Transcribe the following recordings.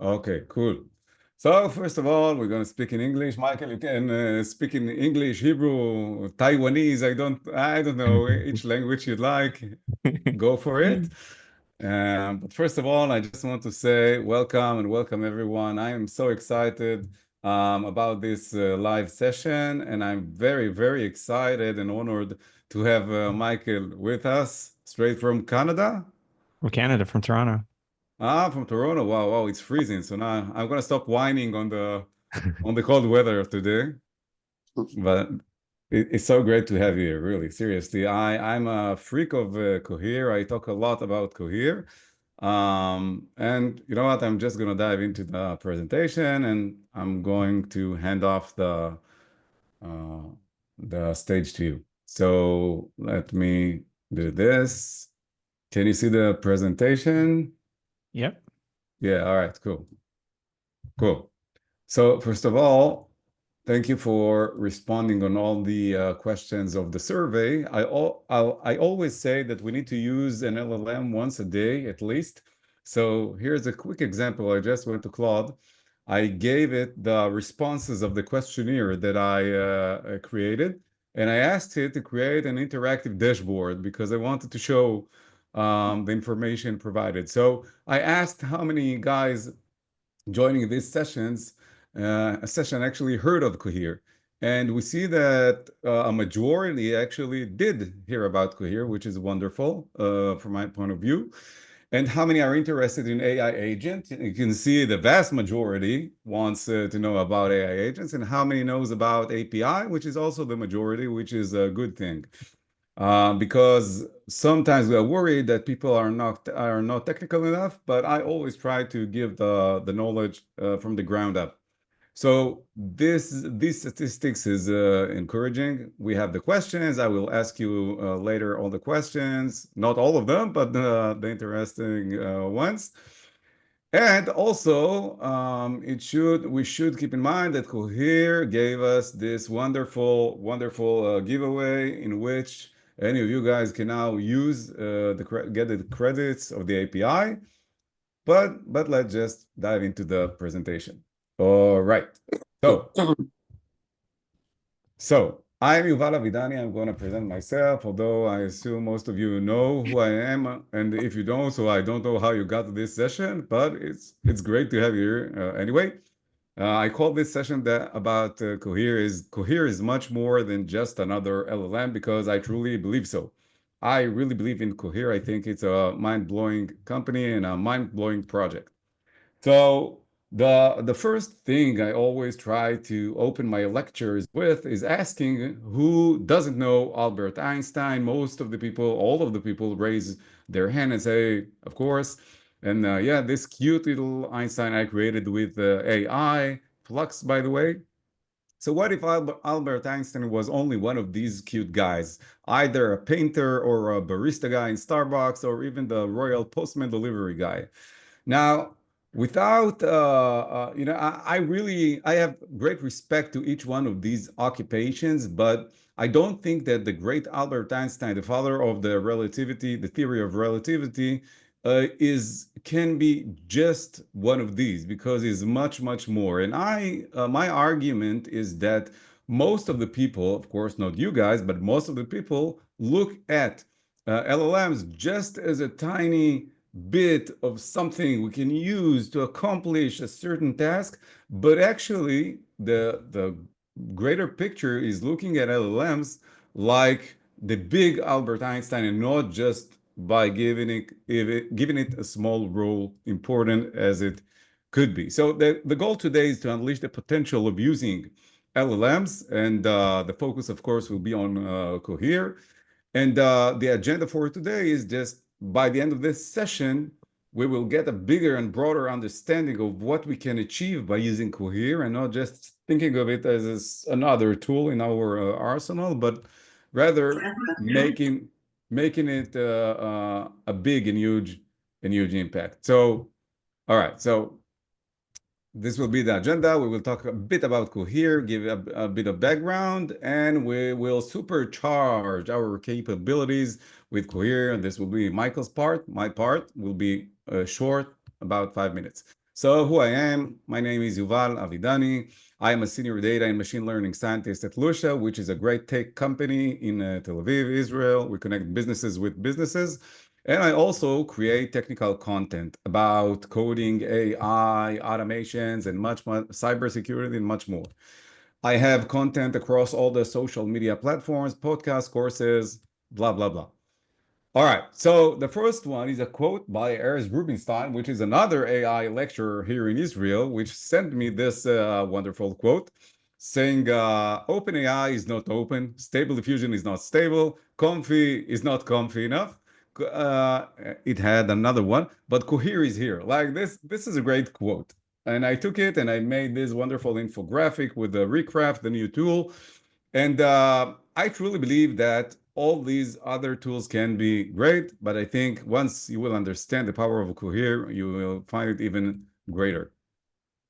Okay, cool. So first of all, we're going to speak in English. Michael, you can speak in English, Hebrew, Taiwanese. I don't know each language you'd like. Go for it. But first of all, I just want to say welcome and welcome everyone. I am so excited about this live session, and I'm very, very excited and honored to have Michael with us, straight from Canada. From Canada, from Toronto. Ah, from Toronto. Wow, wow, it's freezing. So now I'm gonna stop whining on the cold weather today. But it's so great to have you here, really. Seriously, I'm a freak of Cohere. I talk a lot about Cohere. And you know what? I'm just gonna dive into the presentation, and I'm going to hand off uh, the stage to you. So let me do this. Can you see the presentation? Yep. Yeah, all right, cool. Cool. So first of all, thank you for responding on all the questions of the survey. I always say that we need to use an LLM once a day at least. So here's a quick example. I just went to Claude. I gave it the responses of the questionnaire that I created, and I asked it to create an interactive dashboard because I wanted to show the information provided. So I asked how many guys joining these sessions, a session actually heard of Cohere. And we see that a majority actually did hear about Cohere, which is wonderful from my point of view. And how many are interested in AI agents? You can see the vast majority wants to know about AI agents, and how many knows about API, which is also the majority, which is a good thing. Because sometimes we are worried that people are not technical enough, but I always try to give the knowledge from the ground up. So these statistics is encouraging. We have the questions. I will ask you later all the questions, not all of them, but the interesting ones. And also, we should keep in mind that Cohere gave us this wonderful, wonderful giveaway in which any of you guys can now use get the credits of the API. But let's just dive into the presentation. All right. So I'm Yuval Avidani. I'm going to present myself, although I assume most of you know who I am. And if you don't, so I don't know how you got to this session, but it's great to have you here anyway. I call this session about Cohere is much more than just another LLM because I truly believe so. I really believe in Cohere. I think it's a mind-blowing company and a mind-blowing project. So the first thing I always try to open my lectures with is asking who doesn't know Albert Einstein. Most of the people, all of the people raise their hand and say, of course. And yeah, this cute little Einstein I created with AI, Flux, by the way. So what if Albert Einstein was only one of these cute guys, either a painter or a barista guy in Starbucks or even the Royal Postman delivery guy? Now, without I have great respect to each one of these occupations, but I don't think that the great Albert Einstein, the father of the theory of relativity, is can be just one of these because he's much, much more. And my argument is that most of the people, of course, not you guys, but most of the people look at LLMs just as a tiny bit of something we can use to accomplish a certain task, but actually the greater picture is looking at LLMs like the big Albert Einstein and not just by giving it a small role, important as it could be. So the goal today is to unleash the potential of using LLMs, and the focus, of course, will be on Cohere. And the agenda for today is just by the end of this session, we will get a bigger and broader understanding of what we can achieve by using Cohere and not just thinking of it as another tool in our arsenal, but rather making it a big and huge impact. So, all right. So this will be the agenda. We will talk a bit about Cohere, give a bit of background, and we will supercharge our capabilities with Cohere. And this will be Michael's part. My part will be short, about 5 minutes. So who I am, my name is Yuval Avidani. I am a senior data and machine learning scientist at Lusha, which is a great tech company in Tel Aviv, Israel. We connect businesses with businesses. And I also create technical content about coding, AI, automations, and much cybersecurity and much more. I have content across all the social media platforms, podcasts, courses, blah, blah, blah. All right, so the first one is a quote by Erez Rubinstein, which is another AI lecturer here in Israel, which sent me this wonderful quote saying, OpenAI is not open, Stable Diffusion is not stable, comfy is not comfy enough. Uh, it had another one, but Cohere is here. Like this is a great quote. And I took it and I made this wonderful infographic with the Recraft, the new tool. And I truly believe that all these other tools can be great, but I think once you will understand the power of Cohere, you will find it even greater.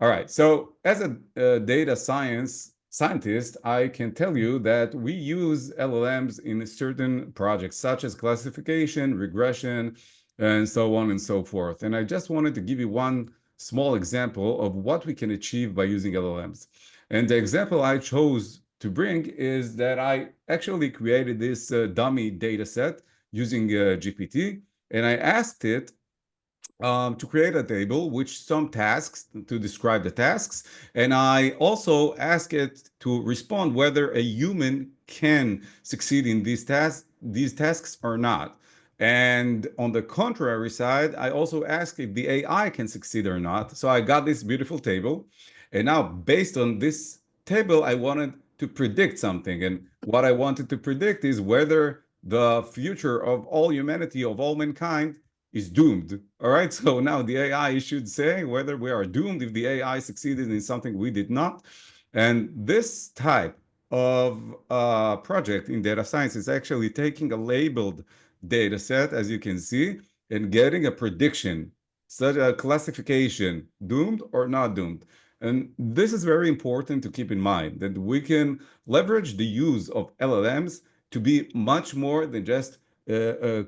All right, so as a data scientist, I can tell you that we use LLMs in certain projects, such as classification, regression, and so on and so forth. And I just wanted to give you one small example of what we can achieve by using LLMs. And the example I chose to bring is that I actually created this dummy data set using GPT, and I asked it to create a table which some tasks to describe the tasks, and I also ask it to respond whether a human can succeed in these tasks or not. And on the contrary side, I also ask if the AI can succeed or not. So I got this beautiful table, and now based on this table, I wanted to predict something. And what I wanted to predict is whether the future of all humanity, of all mankind, is doomed. All right. So now the AI should say whether we are doomed if the AI succeeded in something we did not. And this type of project in data science is actually taking a labeled data set, as you can see, and getting a prediction, such a classification, doomed or not doomed. And this is very important to keep in mind that we can leverage the use of LLMs to be much more than just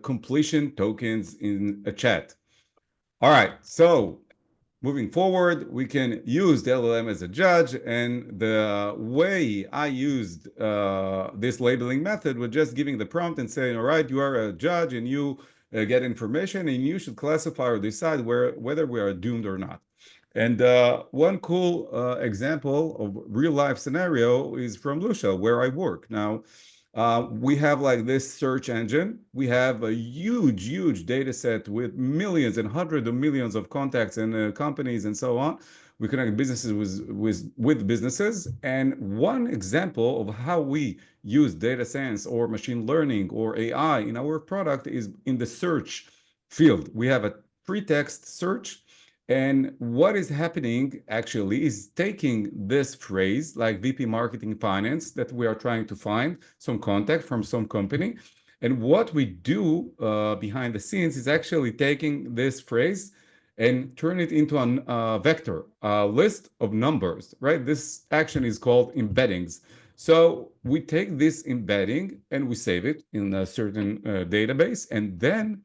completion tokens in a chat. All right, so moving forward, we can use the LLM as a judge, and the way I used this labeling method was just giving the prompt and saying, all right, you are a judge and you get information and you should classify or decide whether we are doomed or not. And one cool example of real life scenario is from Lucia, where I work. Now, we have like this search engine. We have a huge data set with millions and hundreds of millions of contacts and companies and so on. We connect businesses with businesses. And one example of how we use data science or machine learning or AI in our product is in the search field. We have a free text search. And what is happening actually is taking this phrase like VP Marketing Finance that we are trying to find some contact from some company. And what we do behind the scenes is actually taking this phrase and turn it into a vector, a list of numbers, right? This action is called embeddings. So we take this embedding and we save it in a certain database. And then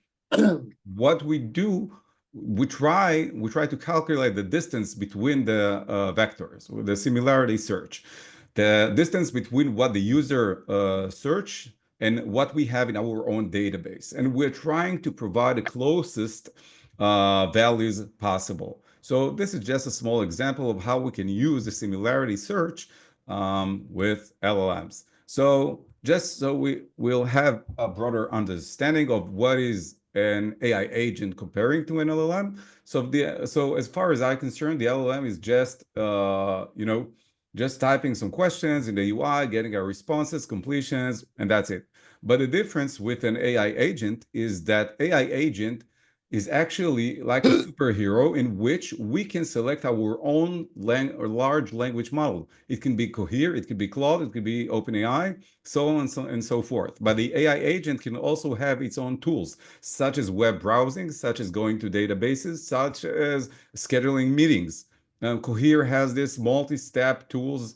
what we do, we try to calculate the distance between the vectors, the similarity search, the distance between what the user search and what we have in our own database. And we're trying to provide the closest values possible. So this is just a small example of how we can use the similarity search with LLMs. So just so we will have a broader understanding of what is an AI agent comparing to an LLM. So as far as I'm concerned, the LLM is just just typing some questions in the UI, getting our responses, completions, and that's it. But the difference with an AI agent is that AI agent is actually like a superhero in which we can select our own large language model. It can be Cohere, it could be Claude, it could be OpenAI, so on and so forth. But the AI agent can also have its own tools, such as web browsing, such as going to databases, such as scheduling meetings. Cohere has this multi-step tools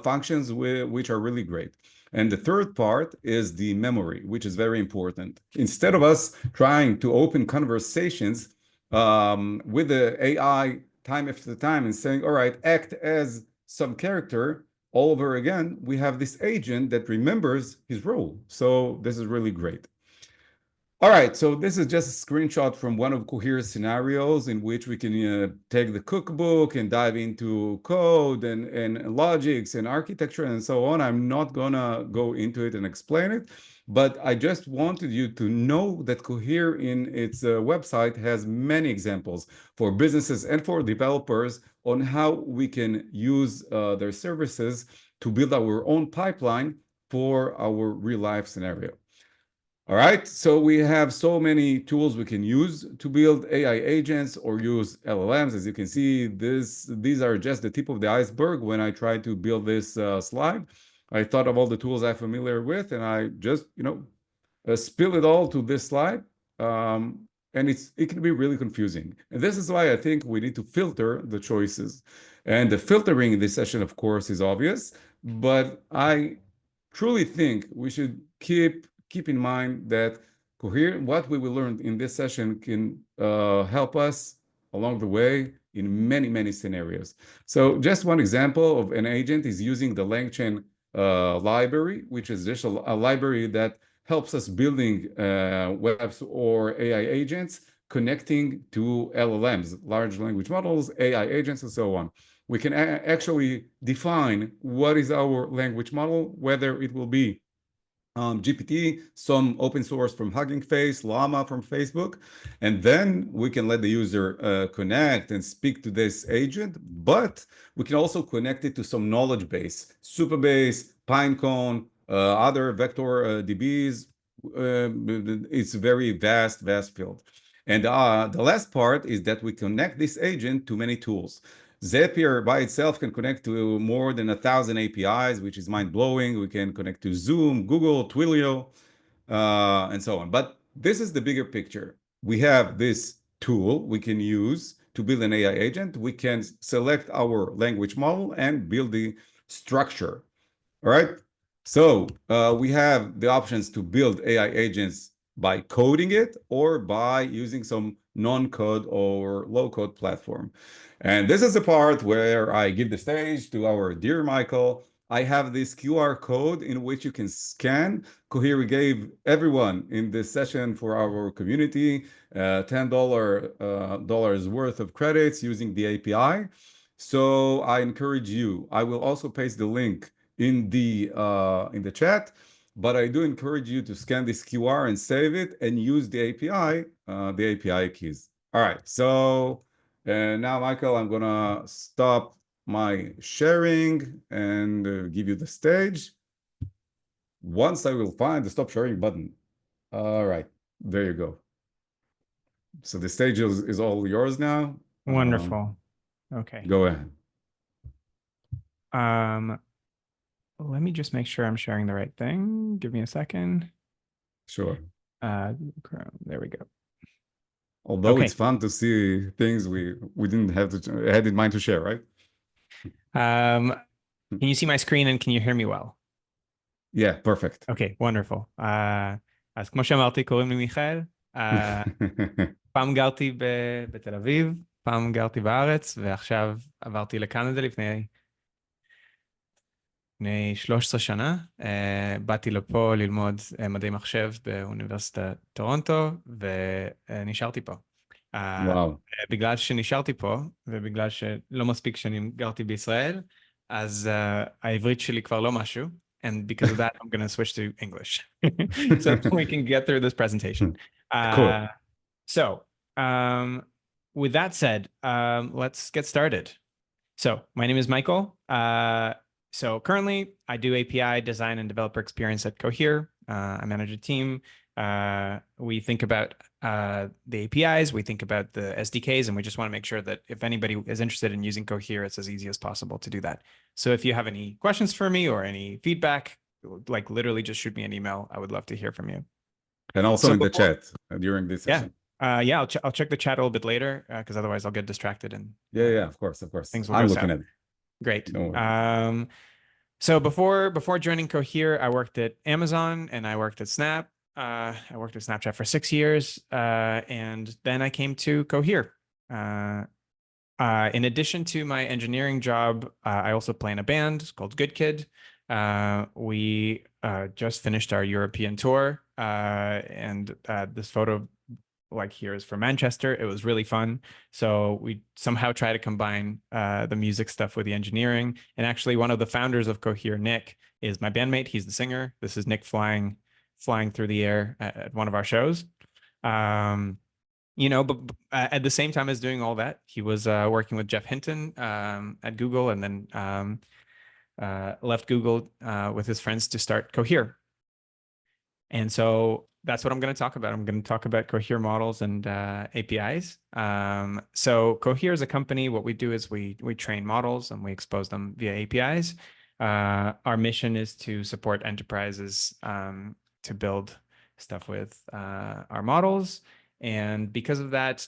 functions which are really great. And the third part is the memory, which is very important. Instead of us trying to open conversations with the AI time after time and saying, all right, act as some character all over again, we have this agent that remembers his role. So this is really great. All right, so this is just a screenshot from one of Cohere's scenarios in which we can take the cookbook and dive into code and logics and architecture and so on. I'm not gonna go into it and explain it, but I just wanted you to know that Cohere in its website has many examples for businesses and for developers on how we can use their services to build our own pipeline for our real life scenario. All right, so we have so many tools we can use to build AI agents or use LLMs. As you can see, these are just the tip of the iceberg. When I tried to build this slide, I thought of all the tools I'm familiar with, and I just, spill it all to this slide. And it can be really confusing. And this is why I think we need to filter the choices. And the filtering in this session, of course, is obvious, but I truly think we should keep in mind that Cohere, what we will learn in this session can help us along the way in many, many scenarios. So just one example of an agent is using the LangChain library, which is just a library that helps us building webs or AI agents connecting to LLMs, large language models, AI agents, and so on. We can actually define what is our language model, whether it will be GPT, some open source from Hugging Face, Llama from Facebook, and then we can let the user connect and speak to this agent, but we can also connect it to some knowledge base, Supabase, Pinecone, other vector DBs. It's a very vast field. And the last part is that we connect this agent to many tools. Zapier by itself can connect to more than 1,000 APIs, which is mind-blowing. We can connect to Zoom, Google, Twilio, and so on. But this is the bigger picture. We have this tool we can use to build an AI agent. We can select our language model and build the structure. All right. So we have the options to build AI agents by coding it or by using some non-code or low-code platform. And this is the part where I give the stage to our dear Michael. I have this QR code in which you can scan. Cohere gave everyone in this session for our community $10 worth of credits using the API. So I encourage you. I will also paste the link in the chat, but I do encourage you to scan this QR and save it and use the API keys. All right, so now, Michael, I'm gonna stop my sharing and give you the stage. Once I will find the stop sharing button. All right, there you go. So the stage is all yours now. Wonderful. Okay. Go ahead. Let me just make sure I'm sharing the right thing. Give me a second. Sure. There we go. Although it's fun to see things we didn't have to had in mind to share, right? Can you see my screen and can you hear me well? Yeah, perfect. Okay, wonderful. אז כמו שאמרתי, קוראים לי מיכאל. פעם גרתי בתל אביב, פעם גרתי בארץ, ועכשיו עברתי לקנדה לפני 13 שנה. באתי לפה ללמוד מדעי מחשב באוניברסיטת טורונטו, ונשארתי פה. וואו. בגלל שנשארתי פה, ובגלל שלא מספיק שאני גרתי בישראל, אז העברית שלי כבר לא משהו. And because of that, I'm going to switch to English so we can get through this presentation. Cool. So with that said, let's get started. So my name is Michael. So currently I do API design and developer experience at Cohere. I manage a team. We think about the APIs, we think about the SDKs, and we just want to make sure that if anybody is interested in using Cohere, it's as easy as possible to do that. So if you have any questions for me or any feedback, like literally just shoot me an email. I would love to hear from you. And also in the chat during this session. Yeah, I'll check the chat a little bit later because otherwise I'll get distracted. And yeah, of course. Things will I'm go looking south. at it. Great. So before joining Cohere, I worked at Amazon and I worked at Snap. I worked at Snapchat for 6 years, and then I came to Cohere. In addition to my engineering job, I also play in a band called Good Kid. We just finished our European tour, and this photo like here is from Manchester. It was really fun. So we somehow try to combine the music stuff with the engineering. And actually, one of the founders of Cohere, Nick, is my bandmate. He's the singer. This is Nick flying through the air at one of our shows. But at the same time as doing all that, he was working with Jeff Hinton at Google, and then left Google with his friends to start Cohere. And so that's what I'm going to talk about. I'm going to talk about Cohere models and APIs. So Cohere is a company. What we do is we train models and we expose them via APIs. Our mission is to support enterprises to build stuff with our models. And because of that,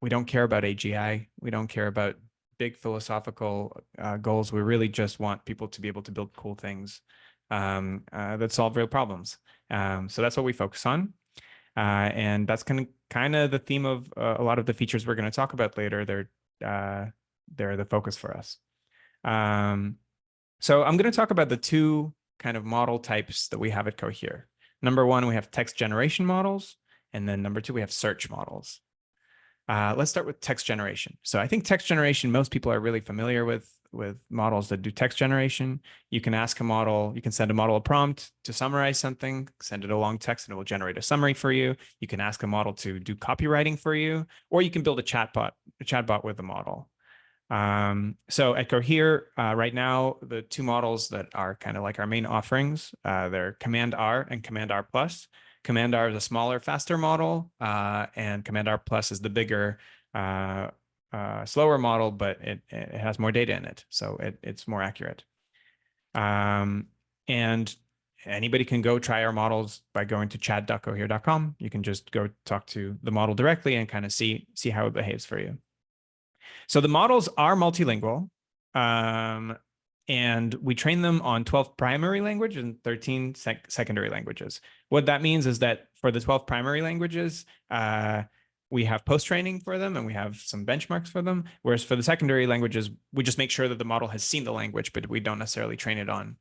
we don't care about AGI. We don't care about big philosophical goals. We really just want people to be able to build cool things that solve real problems. So that's what we focus on. And that's kind of the theme of a lot of the features we're going to talk about later. They're the focus for us. So I'm going to talk about the two kind of model types that we have at Cohere. Number one, we have text generation models. And then number two, we have search models. Let's start with text generation. So I think text generation, most people are really familiar with models that do text generation. You can ask a model, you can send a model a prompt to summarize something, send it a long text and it will generate a summary for you. You can ask a model to do copywriting for you, or you can build a chatbot with the model. So at Cohere, right now, the two models that are kind of like our main offerings, they're Command R and Command R Plus. Command R is a smaller, faster model, and Command R Plus is the bigger, slower model, but it has more data in it, so it's more accurate. And anybody can go try our models by going to chat.cohere.com. You can just go talk to the model directly and kind of see how it behaves for you. So the models are multilingual, and we train them on 12 primary languages and 13 secondary languages. What that means is that for the 12 primary languages, we have post-training for them and we have some benchmarks for them. Whereas for the secondary languages, we just make sure that the model has seen the language, but we don't necessarily train it on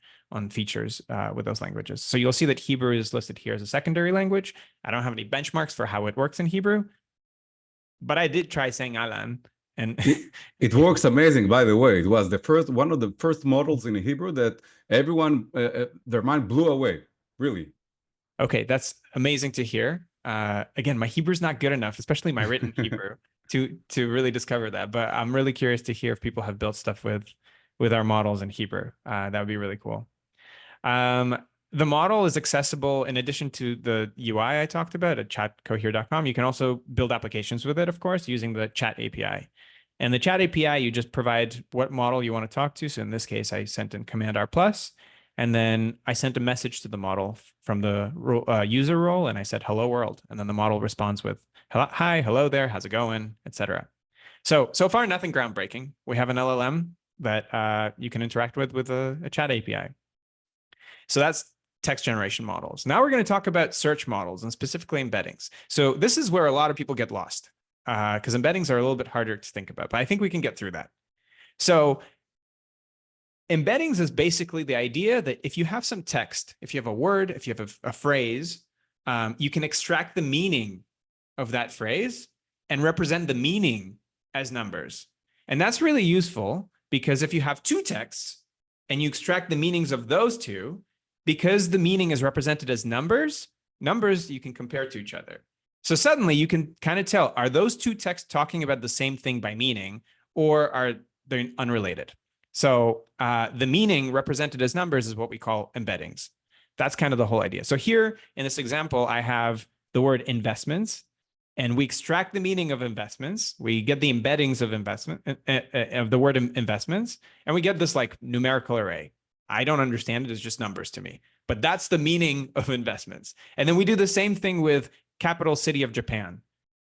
features with those languages. So you'll see that Hebrew is listed here as a secondary language. I don't have any benchmarks for how it works in Hebrew, but I did try saying Alan. And it works amazing, by the way. It was one of the first models in Hebrew that everyone, their mind blew away, really. Okay, that's amazing to hear. Again, my Hebrew's not good enough, especially my written Hebrew, to really discover that. But I'm really curious to hear if people have built stuff with our models in Hebrew. That would be really cool. The model is accessible in addition to the UI I talked about at chatcohere.com. You can also build applications with it, of course, using the chat API. And the chat API, you just provide what model you want to talk to. So in this case, I sent in Command R plus, and then I sent a message to the model from the user role, and I said, hello world. And then the model responds with, hi, hello there, how's it going, etc. So far, nothing groundbreaking. We have an LLM that you can interact with a chat API. So that's text generation models. Now we're going to talk about search models and specifically embeddings. So this is where a lot of people get lost because embeddings are a little bit harder to think about, but I think we can get through that. So embeddings is basically the idea that if you have some text, if you have a word, if you have a phrase, you can extract the meaning of that phrase and represent the meaning as numbers. And that's really useful because if you have two texts and you extract the meanings of those two, because the meaning is represented as numbers you can compare to each other. So suddenly you can kind of tell, are those two texts talking about the same thing by meaning, or are they unrelated? So the meaning represented as numbers is what we call embeddings. That's kind of the whole idea. So here in this example, I have the word investments, and we extract the meaning of investments. We get the embeddings of of the word investments, and we get this like numerical array. I don't understand it. It's just numbers to me, but that's the meaning of investments. And then we do the same thing with capital city of Japan.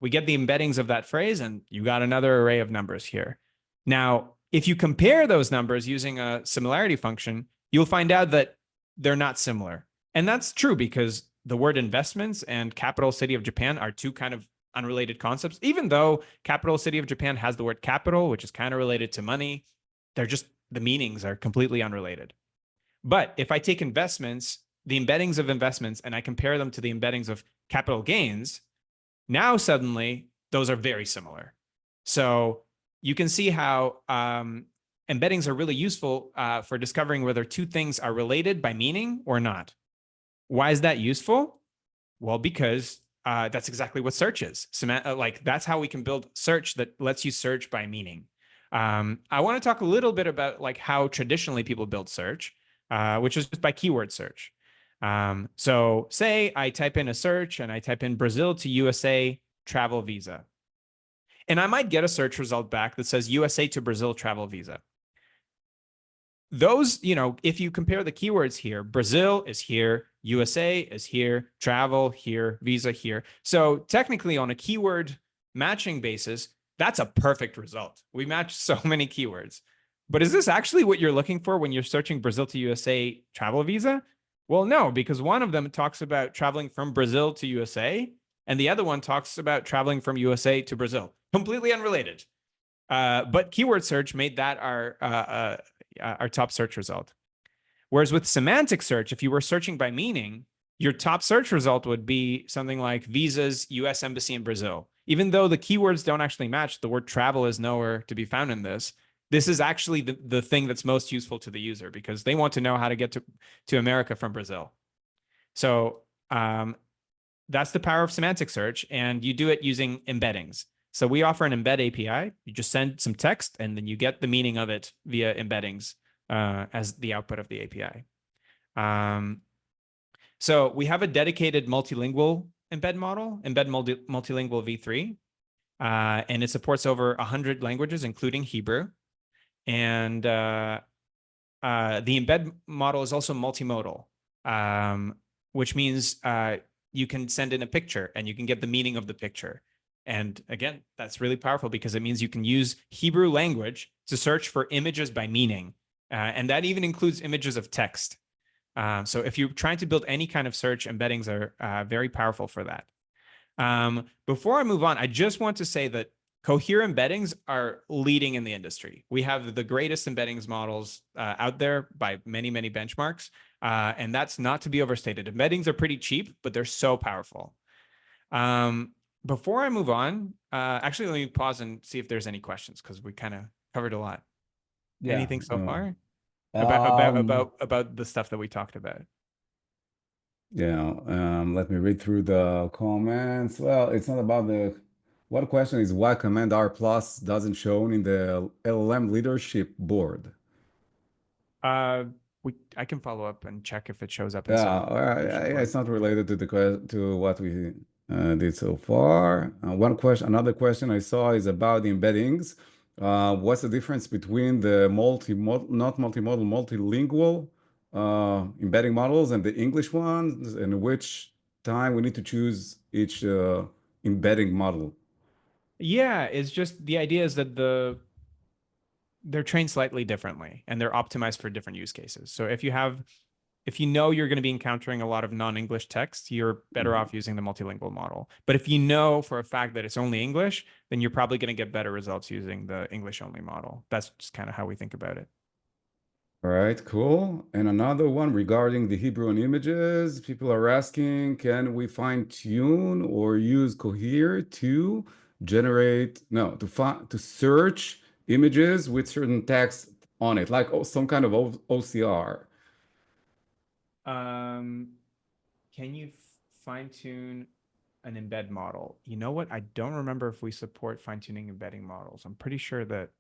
We get the embeddings of that phrase, and you got another array of numbers here. Now, if you compare those numbers using a similarity function, you'll find out that they're not similar. And that's true because the word investments and capital city of Japan are two kind of unrelated concepts, even though capital city of Japan has the word capital, which is kind of related to money. They're just, the meanings are completely unrelated. But if I take investments, the embeddings of investments, and I compare them to the embeddings of capital gains, now suddenly those are very similar. So you can see how embeddings are really useful for discovering whether two things are related by meaning or not. Why is that useful? Well, because that's exactly what search is. Like that's how we can build search that lets you search by meaning. I want to talk a little bit about like how traditionally people build search, which is just by keyword search. So say I type in a search and I type in Brazil to USA travel visa. And I might get a search result back that says USA to Brazil travel visa. Those, if you compare the keywords here, Brazil is here, USA is here, travel here, visa here. So technically on a keyword matching basis, that's a perfect result. We match so many keywords. But is this actually what you're looking for when you're searching Brazil to USA travel visa? Well, no, because one of them talks about traveling from Brazil to USA, and the other one talks about traveling from USA to Brazil. Completely unrelated. But keyword search made that our top search result. Whereas with semantic search, if you were searching by meaning, your top search result would be something like visas, US Embassy in Brazil. Even though the keywords don't actually match, the word travel is nowhere to be found in this. This is actually the thing that's most useful to the user because they want to know how to get to America from Brazil. So that's the power of semantic search, and you do it using embeddings. So we offer an embed API. You just send some text, and then you get the meaning of it via embeddings as the output of the API. So we have a dedicated multilingual embed model, embed multilingual v3, and it supports over 100 languages, including Hebrew. And the embed model is also multimodal, which means you can send in a picture and you can get the meaning of the picture. And again, that's really powerful because it means you can use Hebrew language to search for images by meaning. And that even includes images of text. So if you're trying to build any kind of search, embeddings are very powerful for that. Before I move on, I just want to say that Cohere embeddings are leading in the industry. We have the greatest embeddings models out there by many, many benchmarks. And that's not to be overstated. Embeddings are pretty cheap, but they're so powerful. Before I move on, actually, let me pause and see if there's any questions because we kind of covered a lot. Yeah. Anything so far about the stuff that we talked about? Yeah, let me read through the comments. Well, it's not about the. One question is why command R plus doesn't show in the LLM leadership board. I can follow up and check if it shows up in Yeah, some. it's not related to to what we did so far. Another question I saw is about the embeddings. What's the difference between the not multimodal, multilingual embedding models and the English ones, and which time we need to choose each embedding model? Yeah, it's just the idea is that they're trained slightly differently and they're optimized for different use cases. So if you know you're going to be encountering a lot of non-English text, you're better off using the multilingual model. But if you know for a fact that it's only English, then you're probably going to get better results using the English only model. That's just kind of how we think about it. All right, cool. And another one regarding the Hebrew and images. People are asking, can we fine tune or use Cohere to generate, no, to search images with certain text on it, like some kind of OCR? Can you fine tune an embed model? You know what? I don't remember if we support fine tuning embedding models. I'm pretty sure that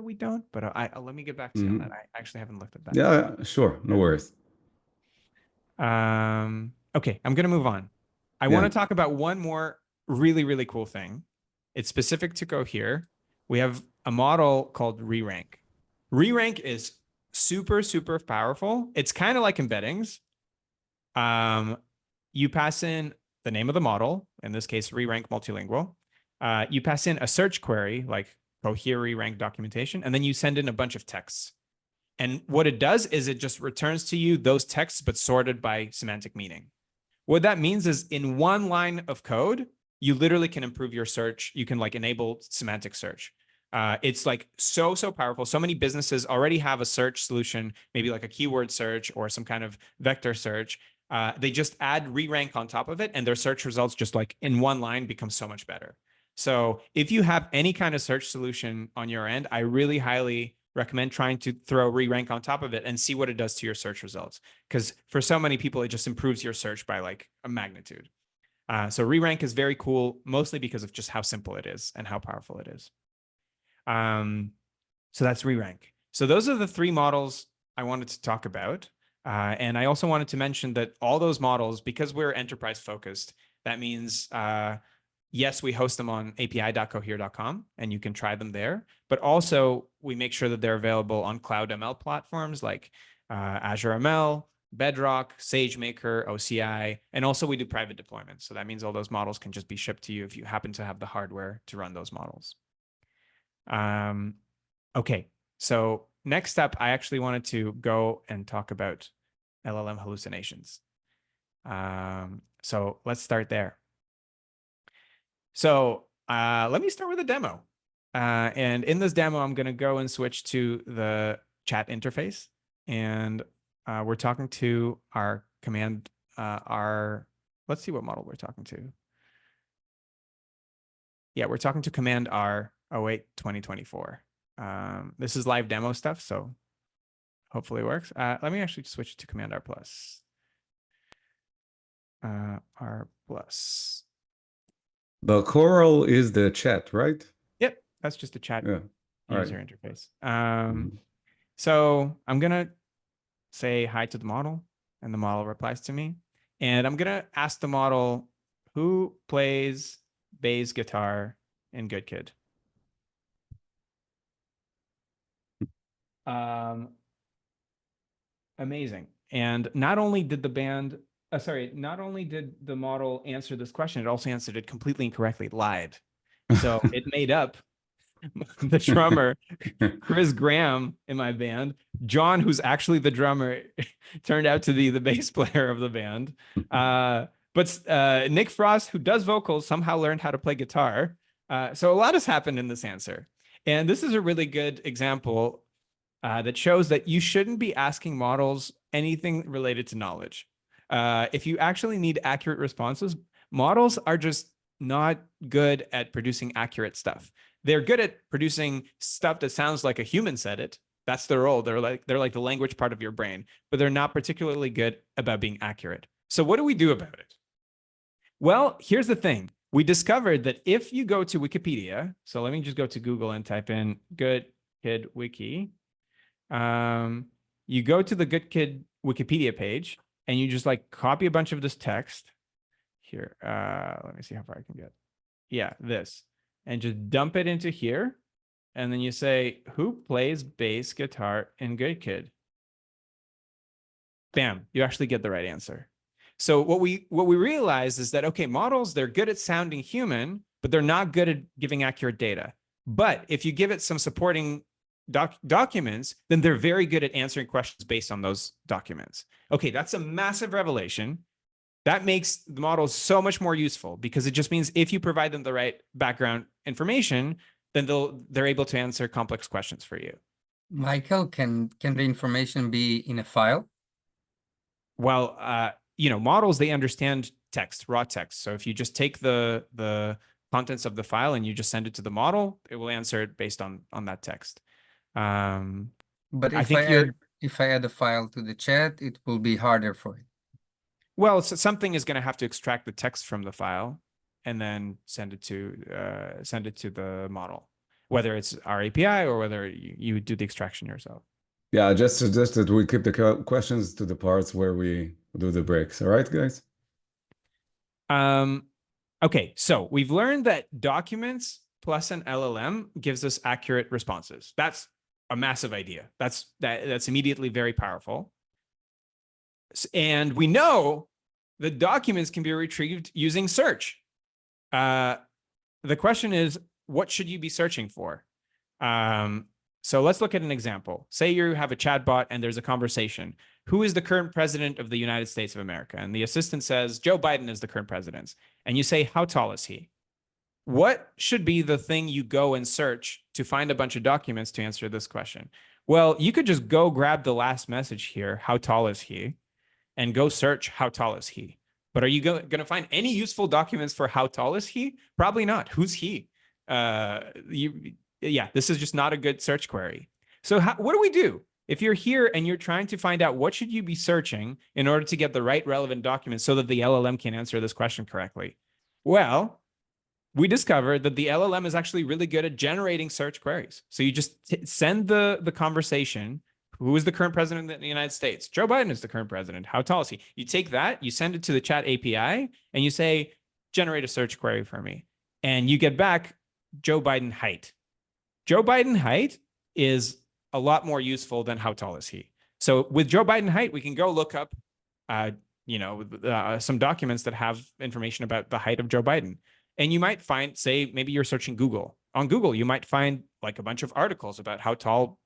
we don't, but let me get back to you on that. I actually haven't looked at that. Yeah, sure. No worries. Okay, I'm going to move on. I want to talk about one more really, really cool thing. It's specific to Cohere. We have a model called re-rank. Re-rank is super, super powerful. It's kind of like embeddings. You pass in the name of the model, in this case, re-rank multilingual. You pass in a search query like Cohere re-rank documentation, and then you send in a bunch of texts. And what it does is it just returns to you those texts, but sorted by semantic meaning. What that means is in one line of code, you literally can improve your search. You can like enable semantic search. It's like so powerful. So many businesses already have a search solution, maybe like a keyword search or some kind of vector search. They just add re-rank on top of it, and their search results just like in one line become so much better. So if you have any kind of search solution on your end, I really highly recommend trying to throw re-rank on top of it and see what it does to your search results. Because for so many people, it just improves your search by like a magnitude. So re-rank is very cool, mostly because of just how simple it is and how powerful it is. So that's re-rank. So those are the three models I wanted to talk about. And I also wanted to mention that all those models, because we're enterprise focused, that means yes, we host them on api.cohere.com and you can try them there. But also we make sure that they're available on cloud ML platforms like Azure ML, Bedrock, SageMaker, OCI, and also we do private deployments. So that means all those models can just be shipped to you if you happen to have the hardware to run those models. Okay, so next up, I actually wanted to go and talk about LLM hallucinations. So let's start there. So let me start with a demo. And in this demo, I'm going to go and switch to the chat interface. And we're talking to our command, let's see what model we're talking to. Yeah, we're talking to command R 08 2024. This is live demo stuff, so hopefully it works. Let me actually switch to command R plus. R plus. The Coral is the chat, right? Yep, that's just a chat user interface. So I'm gonna say hi to the model, and the model replies to me. And I'm gonna ask the model, who plays bass guitar in Good Kid? Amazing. And not only did the band, not only did the model answer this question, it also answered it completely incorrectly. It lied. So it made up the drummer, Chris Graham in my band. John, who's actually the drummer, turned out to be the bass player of the band. But Nick Frost, who does vocals, somehow learned how to play guitar. So a lot has happened in this answer. And this is a really good example that shows that you shouldn't be asking models anything related to knowledge. If you actually need accurate responses, models are just not good at producing accurate stuff. They're good at producing stuff that sounds like a human said it. That's their role. They're like the language part of your brain, but they're not particularly good about being accurate. So what do we do about it? Well, here's the thing. We discovered that if you go to Wikipedia, so let me just go to Google and type in Good Kid Wiki. You go to the Good Kid Wikipedia page and you just like copy a bunch of this text here. Let me see how far I can get. Yeah, this, and just dump it into here. And then you say, who plays bass guitar in Good Kid? Bam, you actually get the right answer. So what we realize is that, okay, models, they're good at sounding human, but they're not good at giving accurate data. But if you give it some supporting documents, then they're very good at answering questions based on those documents. Okay, that's a massive revelation. That makes the models so much more useful because it just means if you provide them the right background information, then they're able to answer complex questions for you. Michael, can the information be in a file? Well, models, they understand text, raw text. So if you just take the contents of the file and you just send it to the model, it will answer it based on that text. But if I add a file to the chat, it will be harder for it. Well, so something is going to have to extract the text from the file and then send it to the model, whether it's our API or whether you do the extraction yourself. Yeah, I just suggest that we keep the questions to the parts where we do the breaks. All right, guys? Okay, so we've learned that documents plus an LLM gives us accurate responses. That's a massive idea. That's immediately very powerful. And we know that documents can be retrieved using search. The question is, what should you be searching for? So let's look at an example. Say you have a chatbot and there's a conversation. who is the current president of the United States of America? And the assistant says, Joe Biden is the current president. And you say, how tall is he? What should be the thing you go and search to find a bunch of documents to answer this question? Well, you could just go grab the last message here, how tall is he, and go search how tall is he. But are you going to find any useful documents for how tall is he? Probably not. Who's he? Yeah, this is just not a good search query. So what do we do? If you're here and you're trying to find out what should you be searching in order to get the right relevant documents so that the LLM can answer this question correctly? Well, we discovered that the LLM is actually really good at generating search queries. So you just send the conversation, who is the current president of the United States? Joe Biden is the current president. How tall is he? You take that, you send it to the chat API, and you say, generate a search query for me. And you get back Joe Biden height. Joe Biden height is a lot more useful than how tall is he. So with Joe Biden height, we can go look up some documents that have information about the height of Joe Biden. And you might find, say, maybe you're searching Google. On Google, you might find like a bunch of articles about how tall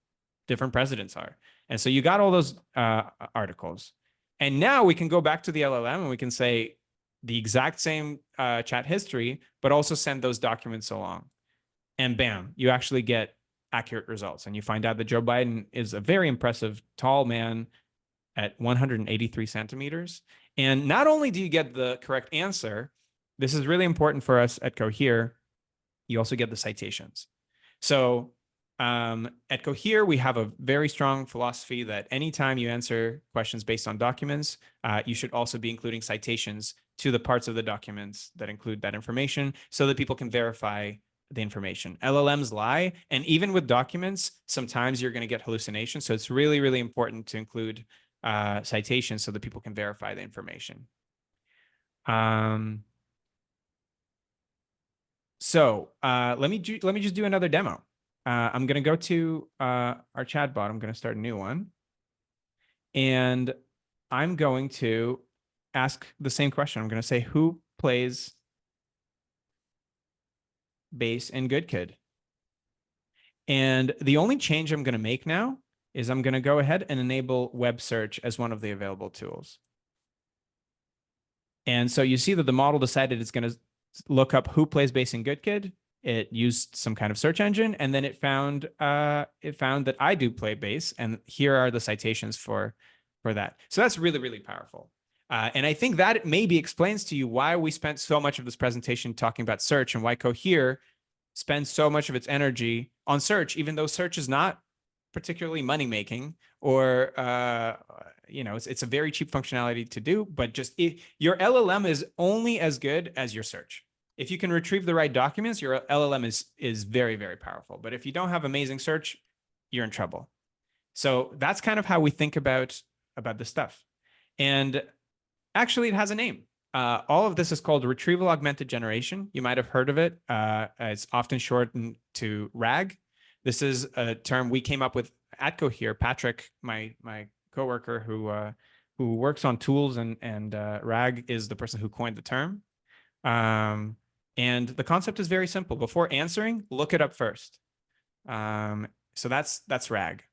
different presidents are. And so you got all those articles. And now we can go back to the LLM and we can say the exact same chat history, but also send those documents along. And bam, you actually get accurate results. And you find out that Joe Biden is a very impressive tall man at 183 centimeters. And not only do you get the correct answer, this is really important for us at Cohere, you also get the citations. So at Cohere, we have a very strong philosophy that anytime you answer questions based on documents, you should also be including citations to the parts of the documents that include that information so that people can verify the information. LLMs lie, and even with documents, sometimes you're going to get hallucinations. So it's really, really important to include citations so that people can verify the information. So let me just do another demo. I'm going to go to our chatbot. I'm going to start a new one. And I'm going to ask the same question. I'm going to say, who plays bass in Good Kid? And the only change I'm going to make now is I'm going to go ahead and enable web search as one of the available tools. And so you see that the model decided it's going to look up who plays bass in Good Kid. It used some kind of search engine, and then it found that I do play bass, and here are the citations for that. So that's really, really powerful. And I think that maybe explains to you why we spent so much of this presentation talking about search and why Cohere spends so much of its energy on search, even though search is not particularly money-making or it's a very cheap functionality to do, but just your LLM is only as good as your search. If you can retrieve the right documents, your LLM is very, very powerful. But if you don't have amazing search, you're in trouble. So that's kind of how we think about this stuff. And actually, it has a name. All of this is called Retrieval Augmented Generation. You might have heard of it. It's often shortened to RAG. This is a term we came up with at Cohere. Patrick, my coworker who works on tools and RAG is the person who coined the term. And the concept is very simple. Before answering, look it up first. So that's RAG.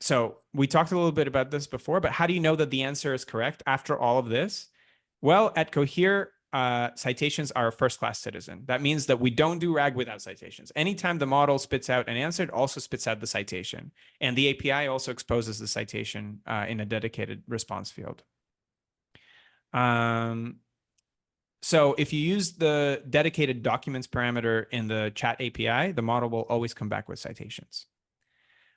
So we talked a little bit about this before, but how do you know that the answer is correct after all of this? Well, at Cohere, citations are a first-class citizen. That means that we don't do RAG without citations. Anytime the model spits out an answer, it also spits out the citation. And the API also exposes the citation in a dedicated response field. So if you use the dedicated documents parameter in the chat API, the model will always come back with citations.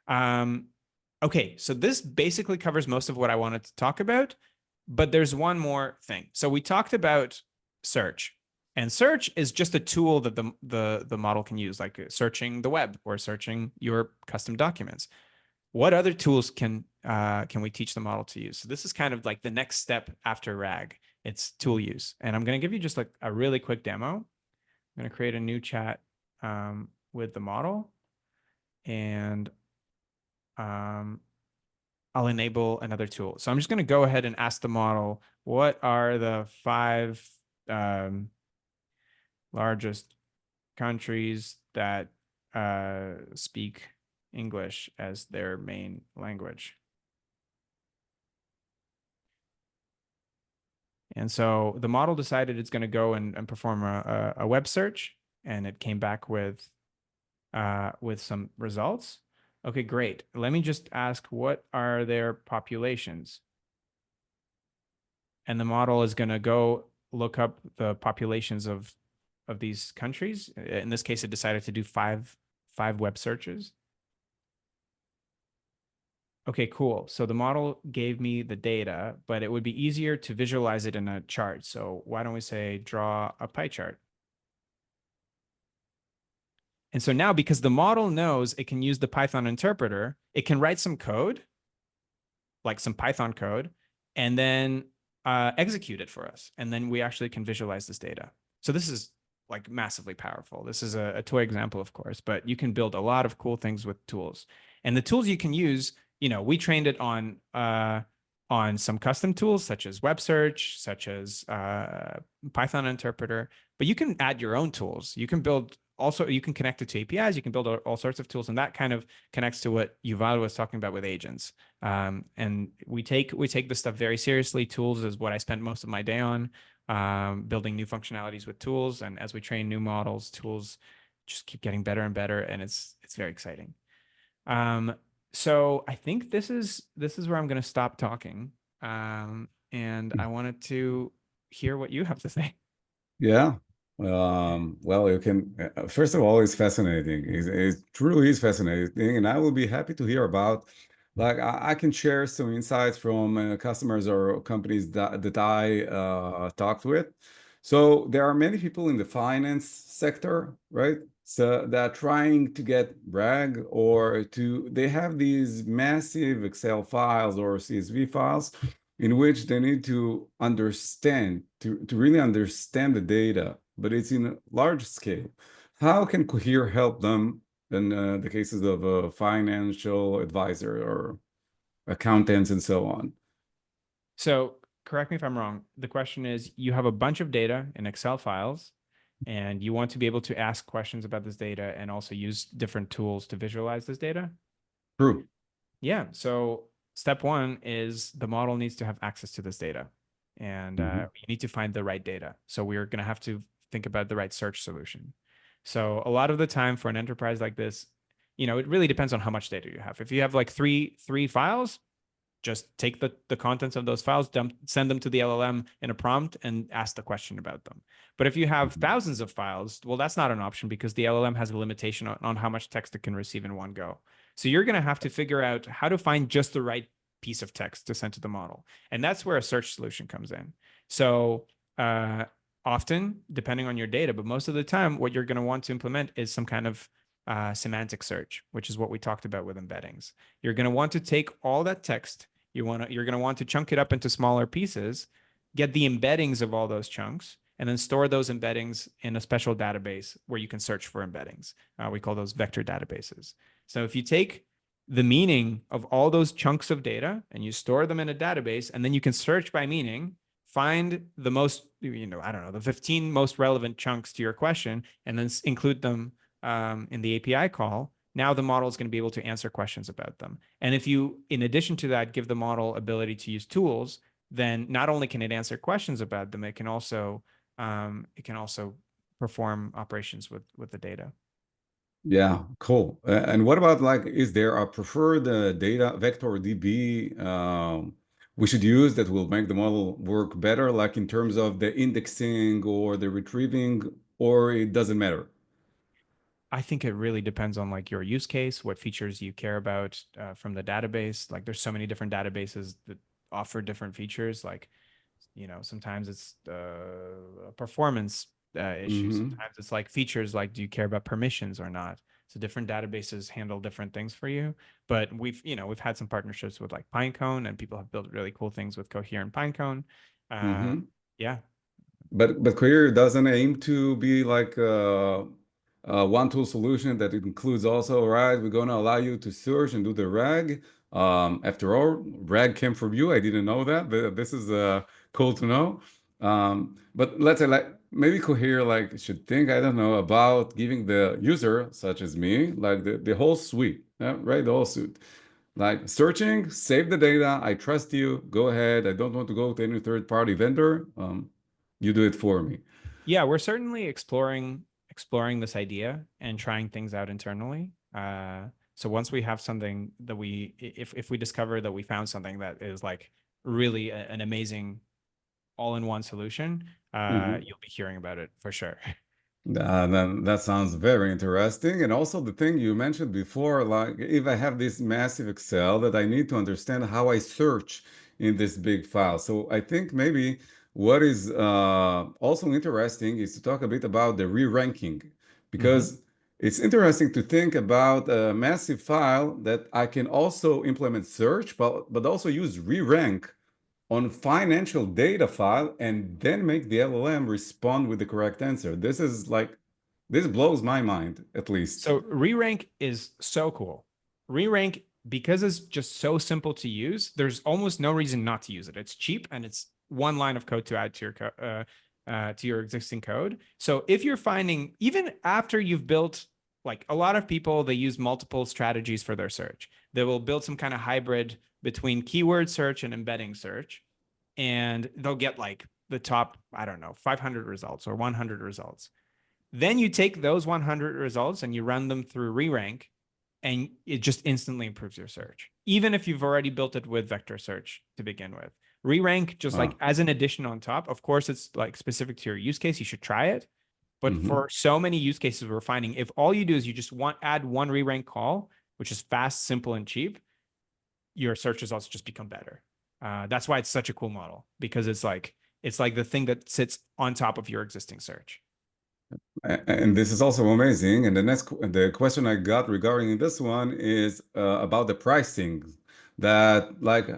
Okay, so this basically covers most of what I wanted to talk about, but there's one more thing. So we talked about search, and search is just a tool that the model can use, like searching the web or searching your custom documents. What other tools can we teach the model to use? So this is kind of like the next step after RAG. It's tool use. And I'm going to give you just like a really quick demo. I'm going to create a new chat with the model, and I'll enable another tool. So I'm just going to go ahead and ask the model, what are the 5 largest countries that speak English as their main language? And so the model decided it's going to go and perform a web search, and it came back with some results. Okay, great. Let me just ask, what are their populations? And the model is going to go look up the populations of these countries. In this case, it decided to do five web searches. Okay, cool. So the model gave me the data, but it would be easier to visualize it in a chart. So why don't we say draw a pie chart? And so now, because the model knows it can use the Python interpreter, it can write some code, like some Python code, and then execute it for us. And then we actually can visualize this data. So this is like massively powerful. This is a toy example, of course, but you can build a lot of cool things with tools. And the tools you can use, we trained it on some custom tools such as web search, such as Python interpreter, but you can add your own tools. You can build also, you can connect it to APIs, you can build all sorts of tools, and that kind of connects to what Yuval was talking about with agents. And we take this stuff very seriously. Tools is what I spent most of my day on, building new functionalities with tools. And as we train new models, tools just keep getting better and better, and it's very exciting. So I think this is where I'm going to stop talking, and I wanted to hear what you have to say. Yeah. Well, you can, first of all, it's fascinating. It truly is fascinating. And I will be happy to hear about, like, I can share some insights from customers or companies that I talked with. So there are many people in the finance sector, right? So they're trying to get RAG they have these massive Excel files or CSV files in which they need to understand, to really understand the data, but it's in a large scale. How can Cohere help them in the cases of a financial advisor or accountants and so on? So correct me if I'm wrong. The question is, you have a bunch of data in Excel files, and you want to be able to ask questions about this data and also use different tools to visualize this data? True. Yeah. So step one is the model needs to have access to this data, and you need to find the right data. So we're going to have to think about the right search solution. So a lot of the time for an enterprise like this, it really depends on how much data you have. If you have like three files, just take the contents of those files, send them to the LLM in a prompt, and ask the question about them. But if you have thousands of files, well, that's not an option because the LLM has a limitation on how much text it can receive in one go. So you're going to have to figure out how to find just the right piece of text to send to the model. And that's where a search solution comes in. So often, depending on your data, but most of the time, what you're going to want to implement is some kind of semantic search, which is what we talked about with embeddings. You're going to want to take all that text, you're going to want to chunk it up into smaller pieces, get the embeddings of all those chunks, and then store those embeddings in a special database where you can search for embeddings. We call those vector databases. So if you take the meaning of all those chunks of data and you store them in a database, and then you can search by meaning, find the most, I don't know, the 15 most relevant chunks to your question, and then include them in the API call, now the model is going to be able to answer questions about them. And if you, in addition to that, give the model ability to use tools, then not only can it answer questions about them, it can also perform operations with the data. Yeah, cool. And what about, like, is there a preferred data vector DB we should use that will make the model work better, like in terms of the indexing or the retrieving, or it doesn't matter? I think it really depends on like your use case, what features you care about from the database. Like there's so many different databases that offer different features. Like, sometimes it's a performance issue. Sometimes it's like features, like do you care about permissions or not? So different databases handle different things for you. But we've had some partnerships with like Pinecone, and people have built really cool things with Cohere and Pinecone. Yeah. But Cohere doesn't aim to be like a one-tool solution that includes also, right, we're going to allow you to search and do the RAG. After all, RAG came from you. I didn't know that, but this is cool to know. But let's say, like, maybe Cohere like should think, I don't know, about giving the user, such as me, like the whole suite, right? The whole suite. Like searching, save the data. I trust you. Go ahead. I don't want to go to any third-party vendor. You do it for me. Yeah, we're certainly exploring this idea and trying things out internally. So once we have something that if we discover that we found something that is like really an amazing all-in-one solution, you'll be hearing about it for sure. That sounds very interesting. And also the thing you mentioned before, like if I have this massive Excel that I need to understand how I search in this big file. So I think maybe what is also interesting is to talk a bit about the re-ranking, because it's interesting to think about a massive file that I can also implement search, but also use re-rank on financial data file and then make the LLM respond with the correct answer. This blows my mind, at least. So re-rank is so cool. Re-rank, because it's just so simple to use, there's almost no reason not to use it. It's cheap and it's one line of code to add to your existing code. So if you're finding, even after you've built, like a lot of people, they use multiple strategies for their search. They will build some kind of hybrid between keyword search and embedding search, and they'll get like the top, I don't know, 500 results or 100 results. Then you take those 100 results and you run them through re-rank, and it just instantly improves your search, even if you've already built it with vector search to begin with. Re-rank, just like as an addition on top, of course, it's like specific to your use case. You should try it. But for so many use cases, we're finding if all you do is you just add one re-rank call, which is fast, simple, and cheap, your search results just become better. That's why it's such a cool model, because it's like the thing that sits on top of your existing search. And this is also amazing. And the question I got regarding this one is about the pricing. That like,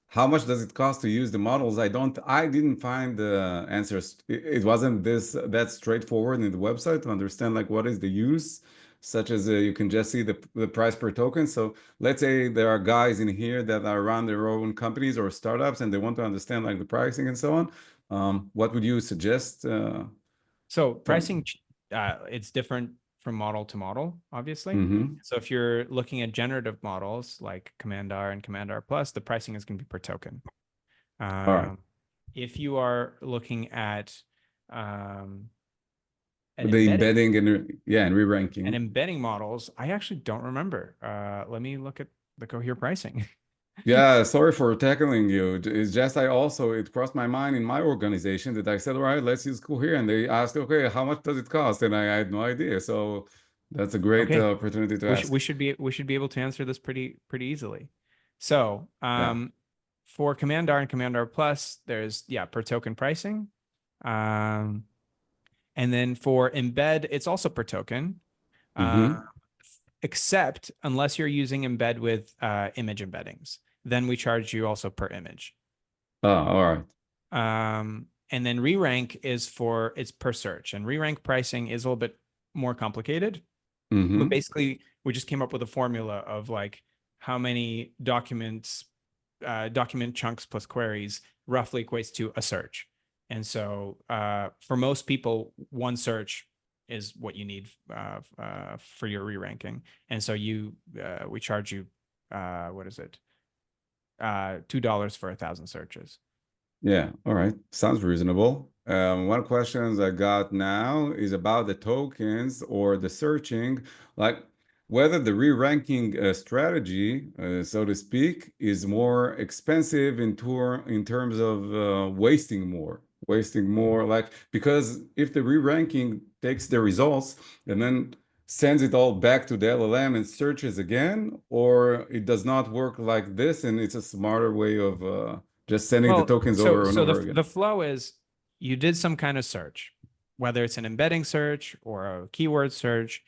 how much does it cost to use the models? I didn't find the answers. It wasn't that straightforward in the website to understand like what is the use, such as you can just see the price per token. So let's say there are guys in here that are run their own companies or startups and they want to understand like the pricing and so on. What would you suggest? So pricing, it's different from model to model, obviously. So if you're looking at generative models like Command R and Command R Plus, the pricing is going to be per token. All right. If you are looking at the embedding and re-ranking and embedding models, I actually don't remember. Let me look at the Cohere pricing. Yeah, sorry for tackling you. It's just it crossed my mind in my organization that I said, all right, let's use Cohere. And they asked, okay, how much does it cost? And I had no idea. So that's a great opportunity to ask. We should be able to answer this pretty easily. So for Command R and Command R Plus, there's per token pricing. And then for embed, it's also per token. Except unless you're using embed with image embeddings, then we charge you also per image. Oh, all right. And then re-rank it's per search, and re-rank pricing is a little bit more complicated. But basically, we just came up with a formula of like how many document chunks plus queries roughly equates to a search. And so for most people, one search is what you need for your re-ranking. And so we charge you, what is it? $2 for 1,000 searches. Yeah, all right. Sounds reasonable. One question I got now is about the tokens or the searching, like whether the re-ranking strategy, so to speak, is more expensive in terms of wasting more, like, because if the re-ranking takes the results and then sends it all back to the LLM and searches again, or it does not work like this, and it's a smarter way of just sending the tokens over and over again. The flow is you did some kind of search, whether it's an embedding search or a keyword search.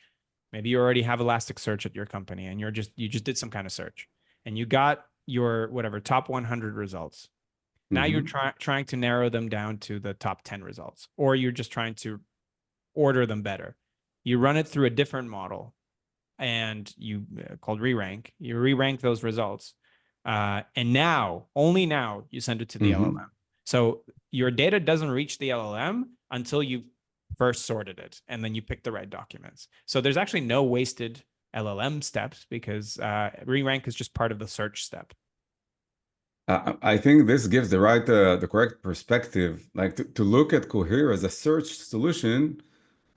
Maybe you already have Elasticsearch at your company and you just did some kind of search and you got your whatever top 100 results. Now you're trying to narrow them down to the top 10 results, or you're just trying to order them better. You run it through a different model and you called re-rank. You re-rank those results. And now, only now, you send it to the LLM. So your data doesn't reach the LLM until you first sorted it, and then you pick the right documents. So there's actually no wasted LLM steps, because re-rank is just part of the search step. I think this gives the correct perspective. Like to look at Cohere as a search solution,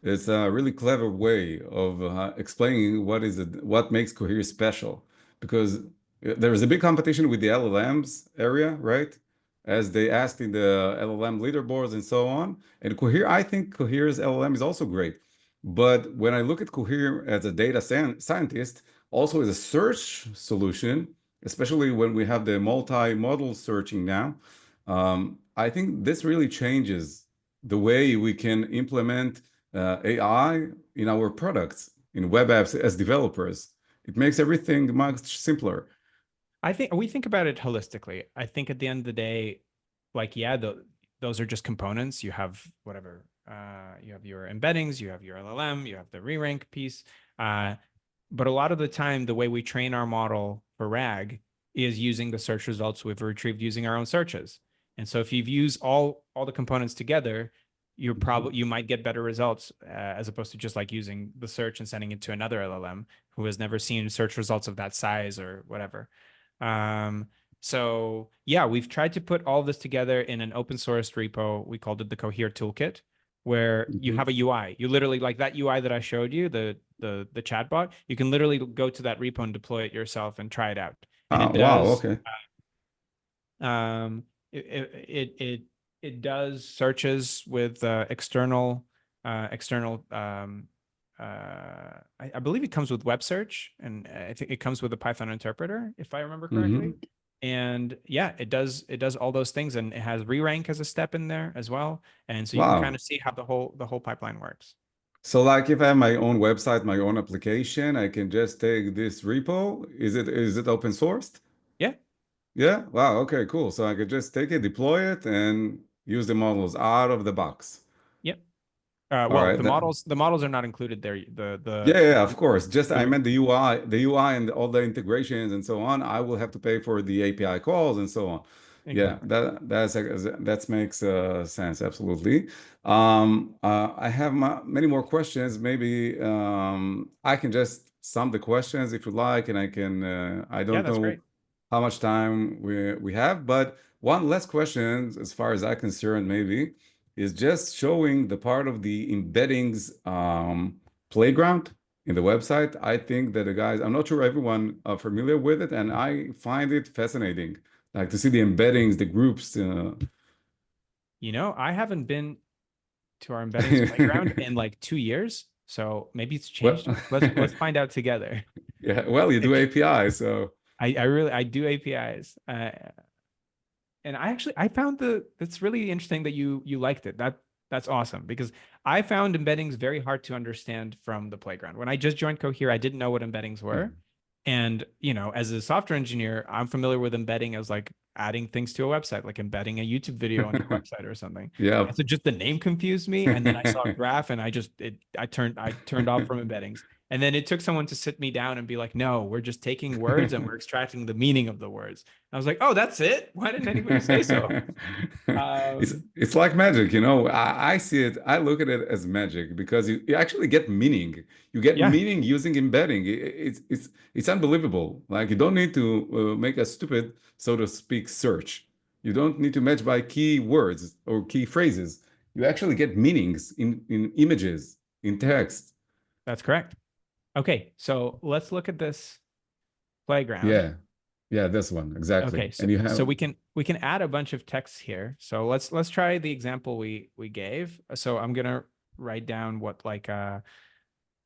it's a really clever way of explaining what makes Cohere special. Because there is a big competition with the LLMs area, right? As they asked in the LLM leaderboards and so on. And Cohere, I think Cohere's LLM is also great. But when I look at Cohere as a data scientist, also as a search solution, especially when we have the multi-model searching now, I think this really changes the way we can implement AI in our products, in web apps as developers. It makes everything much simpler. I think we think about it holistically. I think at the end of the day, like, yeah, those are just components. You have whatever, you have your embeddings, you have your LLM, you have the re-rank piece. But a lot of the time, the way we train our model for RAG is using the search results we've retrieved using our own searches. And so if you've used all the components together, you might get better results as opposed to just like using the search and sending it to another LLM who has never seen search results of that size or whatever. So yeah, we've tried to put all this together in an open source repo. We called it the Cohere Toolkit, where you have a UI. You literally, like that UI that I showed you, the chatbot, you can literally go to that repo and deploy it yourself and try it out. And it does. Wow, okay. It does searches with external I believe it comes with web search, and I think it comes with a Python interpreter, if I remember correctly. And yeah, it does all those things, and it has re-rank as a step in there as well. And so you can kind of see how the whole pipeline works. So like if I have my own website, my own application, I can just take this repo. Is it open sourced? Yeah. Yeah. Wow. Okay, cool. So I could just take it, deploy it, and use the models out of the box. Yep. All Well, right. the models are not included there. Yeah, of course. Just I meant the UI and all the integrations and so on. I will have to pay for the API calls and so on. Exactly. Yeah, that makes sense. Absolutely. I have many more questions. Maybe I can just sum the questions if you like, and I can. I Yeah, don't that's know great. how much time we have, but one last question, as far as I'm concerned, maybe, is just showing the part of the embeddings playground in the website. I think that the guys, I'm not sure everyone are familiar with it, and I find it fascinating, like to see the embeddings, the groups. I haven't been to our embeddings playground in like 2 years, so maybe it's changed. Let's find out together. Yeah, well, you do APIs, so I do APIs, and I found that's really interesting that you liked it. That's awesome, because I found embeddings very hard to understand from the playground. When I just joined Cohere, I didn't know what embeddings were. And, as a software engineer, I'm familiar with embedding as like adding things to a website, like embedding a YouTube video on your website or something. Yeah. And so just the name confused me. And then I saw a graph and I turned off from embeddings. And then it took someone to sit me down and be like, no, we're just taking words and we're extracting the meaning of the words. I was like, oh, that's it? Why didn't anybody say so? It's like magic, I see it, I look at it as magic because you actually get meaning. You get meaning using embedding. It's unbelievable. Like you don't need to make a stupid, so to speak, search. You don't need to match by key words or key phrases. You actually get meanings in images, in text. That's correct. Okay, so let's look at this playground. Yeah, this one exactly. Okay, so, and you have so we can add a bunch of text here. So let's try the example we gave. So I'm gonna write down what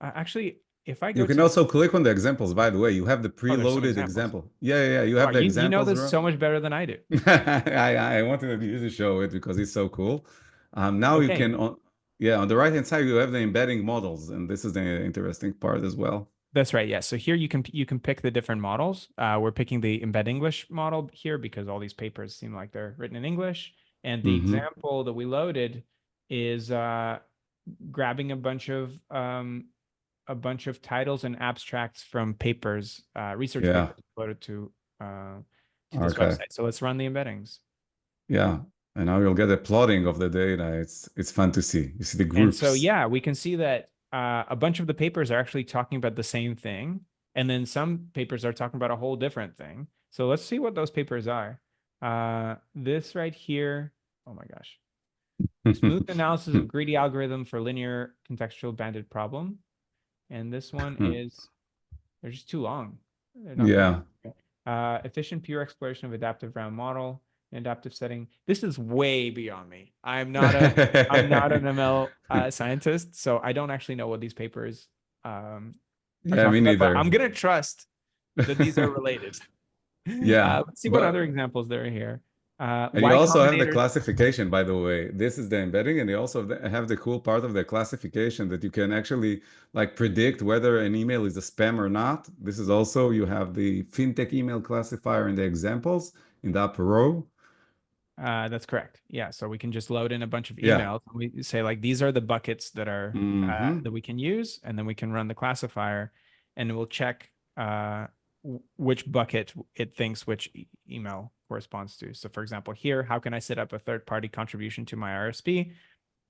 actually, if I go you can to also click on the examples. By the way, you have the there's some preloaded examples. example. Yeah, you have Wow, the you examples. know this so much better than I do. I wanted you to show it because it's so cool. Now you Okay. can on the right hand side you have the embedding models, and this is the interesting part as well. That's right. Yeah. So here you can pick the different models. We're picking the embed English model here because all these papers seem like they're written in English. And the example that we loaded is grabbing a bunch of titles and abstracts from papers, research papers loaded to this website. So let's run the embeddings. Yeah. And now you'll get a plotting of the data. It's fun to see. You see the groups. And so, yeah, we can see that a bunch of the papers are actually talking about the same thing. And then some papers are talking about a whole different thing. So let's see what those papers are. This right here, oh my gosh. Smooth analysis of greedy algorithm for linear contextual banded problem. And this one is, they're just too long. They're not Yeah. efficient pure exploration of adaptive round model, adaptive setting. This is way beyond me. I'm not an ML scientist, so I don't actually know what these papers are Yeah, me talking about, but neither. I'm gonna trust that these are related. Yeah, Let's see what other examples there are here. and you Y also have the Combinator. classification, by the way. This is the embedding, and you also have the cool part of the classification that you can actually like predict whether an email is a spam or not. This is also, you have the fintech email classifier in the examples in the upper row. That's correct. Yeah, so we can just load in a bunch of Yeah. emails. And we say like these are the buckets that are that we can use, and then we can run the classifier, and it will check which bucket it thinks which email corresponds to. So, for example, here, how can I set up a third-party contribution to my RSP?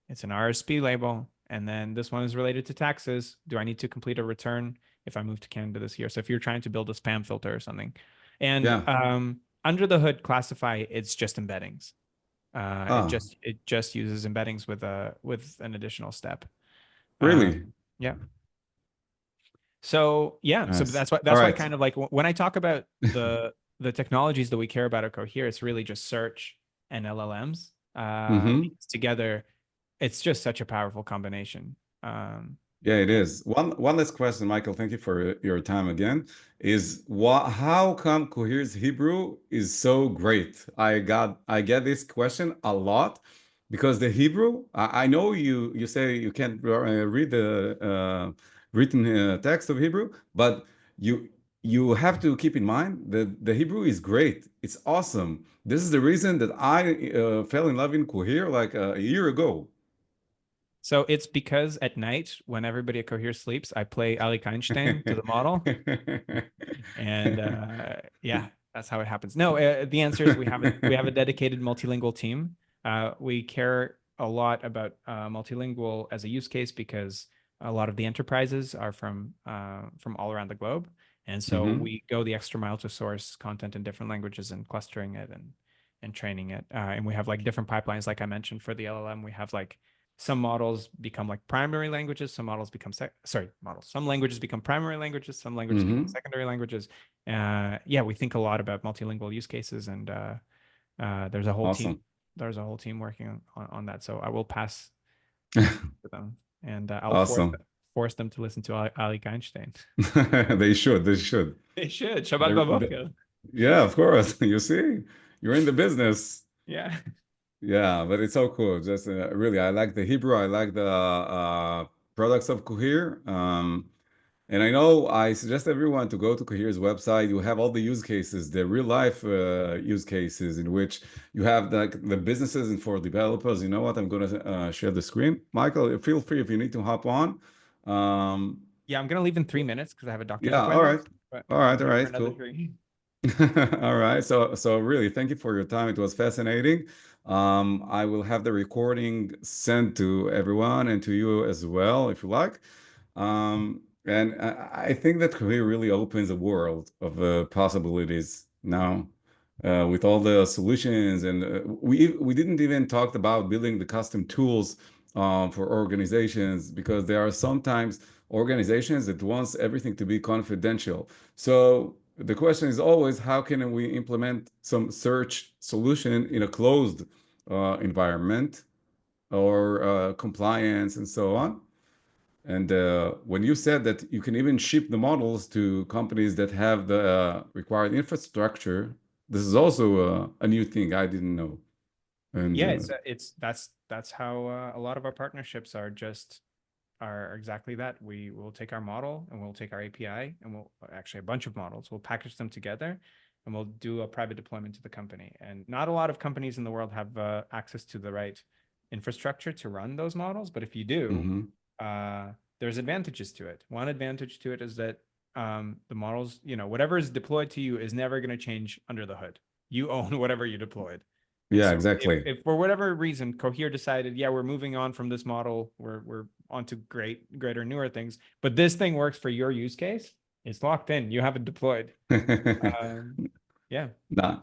It's an RSP label, and then this one is related to taxes. Do I need to complete a return if I move to Canada this year? So, if you're trying to build a spam filter or something, and under the hood classify, it's just embeddings. It just uses embeddings with an additional step. Really? Yeah. So yeah, Nice. so that's why kind of like when I talk about the technologies that we care about at Cohere, it's really just search and LLMs. Together, it's just such a powerful combination. Yeah, it is. One last question, Michael. Thank you for your time again. Is how come Cohere's Hebrew is so great? I get this question a lot because the Hebrew. I know you say you can't read the written text of Hebrew, but you have to keep in mind that the Hebrew is great. It's awesome. This is the reason that I fell in love in Cohere like a year ago. So it's because at night, when everybody at Cohere sleeps, I play Ali Einstein to the model. And yeah, that's how it happens. No, the answer is we have a dedicated multilingual team. We care a lot about multilingual as a use case because a lot of the enterprises are from all around the globe. And so we go the extra mile to source content in different languages and clustering it and training it. And we have like different pipelines, like I mentioned for the LLM. We have like some models become like primary languages. Some models become Some languages become primary languages. Some languages become secondary languages. Yeah, we think a lot about multilingual use cases, and there's a whole team. There's a whole team working on that. So I will pass to them, and I'll force them to listen to Ali Einstein. They should. They should. They should. Shabbat Baboker. Yeah, of course. You see, you're in the business. Yeah. Yeah, but it's so cool. Just really, I like the Hebrew. I like the products of Cohere. And I know I suggest everyone to go to Cohere's website. You have all the use cases, the real life use cases in which you have the businesses and for developers. You know what? I'm going to share the screen. Michael, feel free if you need to hop on. Yeah, I'm going to leave in 3 minutes because I have a doctor's appointment. All right, cool. All right. So really, thank you for your time. It was fascinating. I will have the recording sent to everyone and to you as well, if you like. And I think that Cohere really opens a world of possibilities now with all the solutions. And we didn't even talk about building the custom tools for organizations because there are sometimes organizations that wants everything to be confidential. So the question is always, how can we implement some search solution in a closed environment or compliance and so on? And when you said that you can even ship the models to companies that have the required infrastructure, this is also a new thing I didn't know. And yeah, that's how a lot of our partnerships are exactly that. We will take our model and we'll take our API and we'll actually a bunch of models, we'll package them together and we'll do a private deployment to the company. And not a lot of companies in the world have access to the right infrastructure to run those models. But if you do, there's advantages to it. One advantage to it is that the models, whatever is deployed to you is never going to change under the hood. You own whatever you deployed. Yeah, So exactly. if for whatever reason Cohere decided, yeah, we're moving on from this model, we're onto greater, newer things, but this thing works for your use case, it's locked in. You have it deployed. Um, yeah.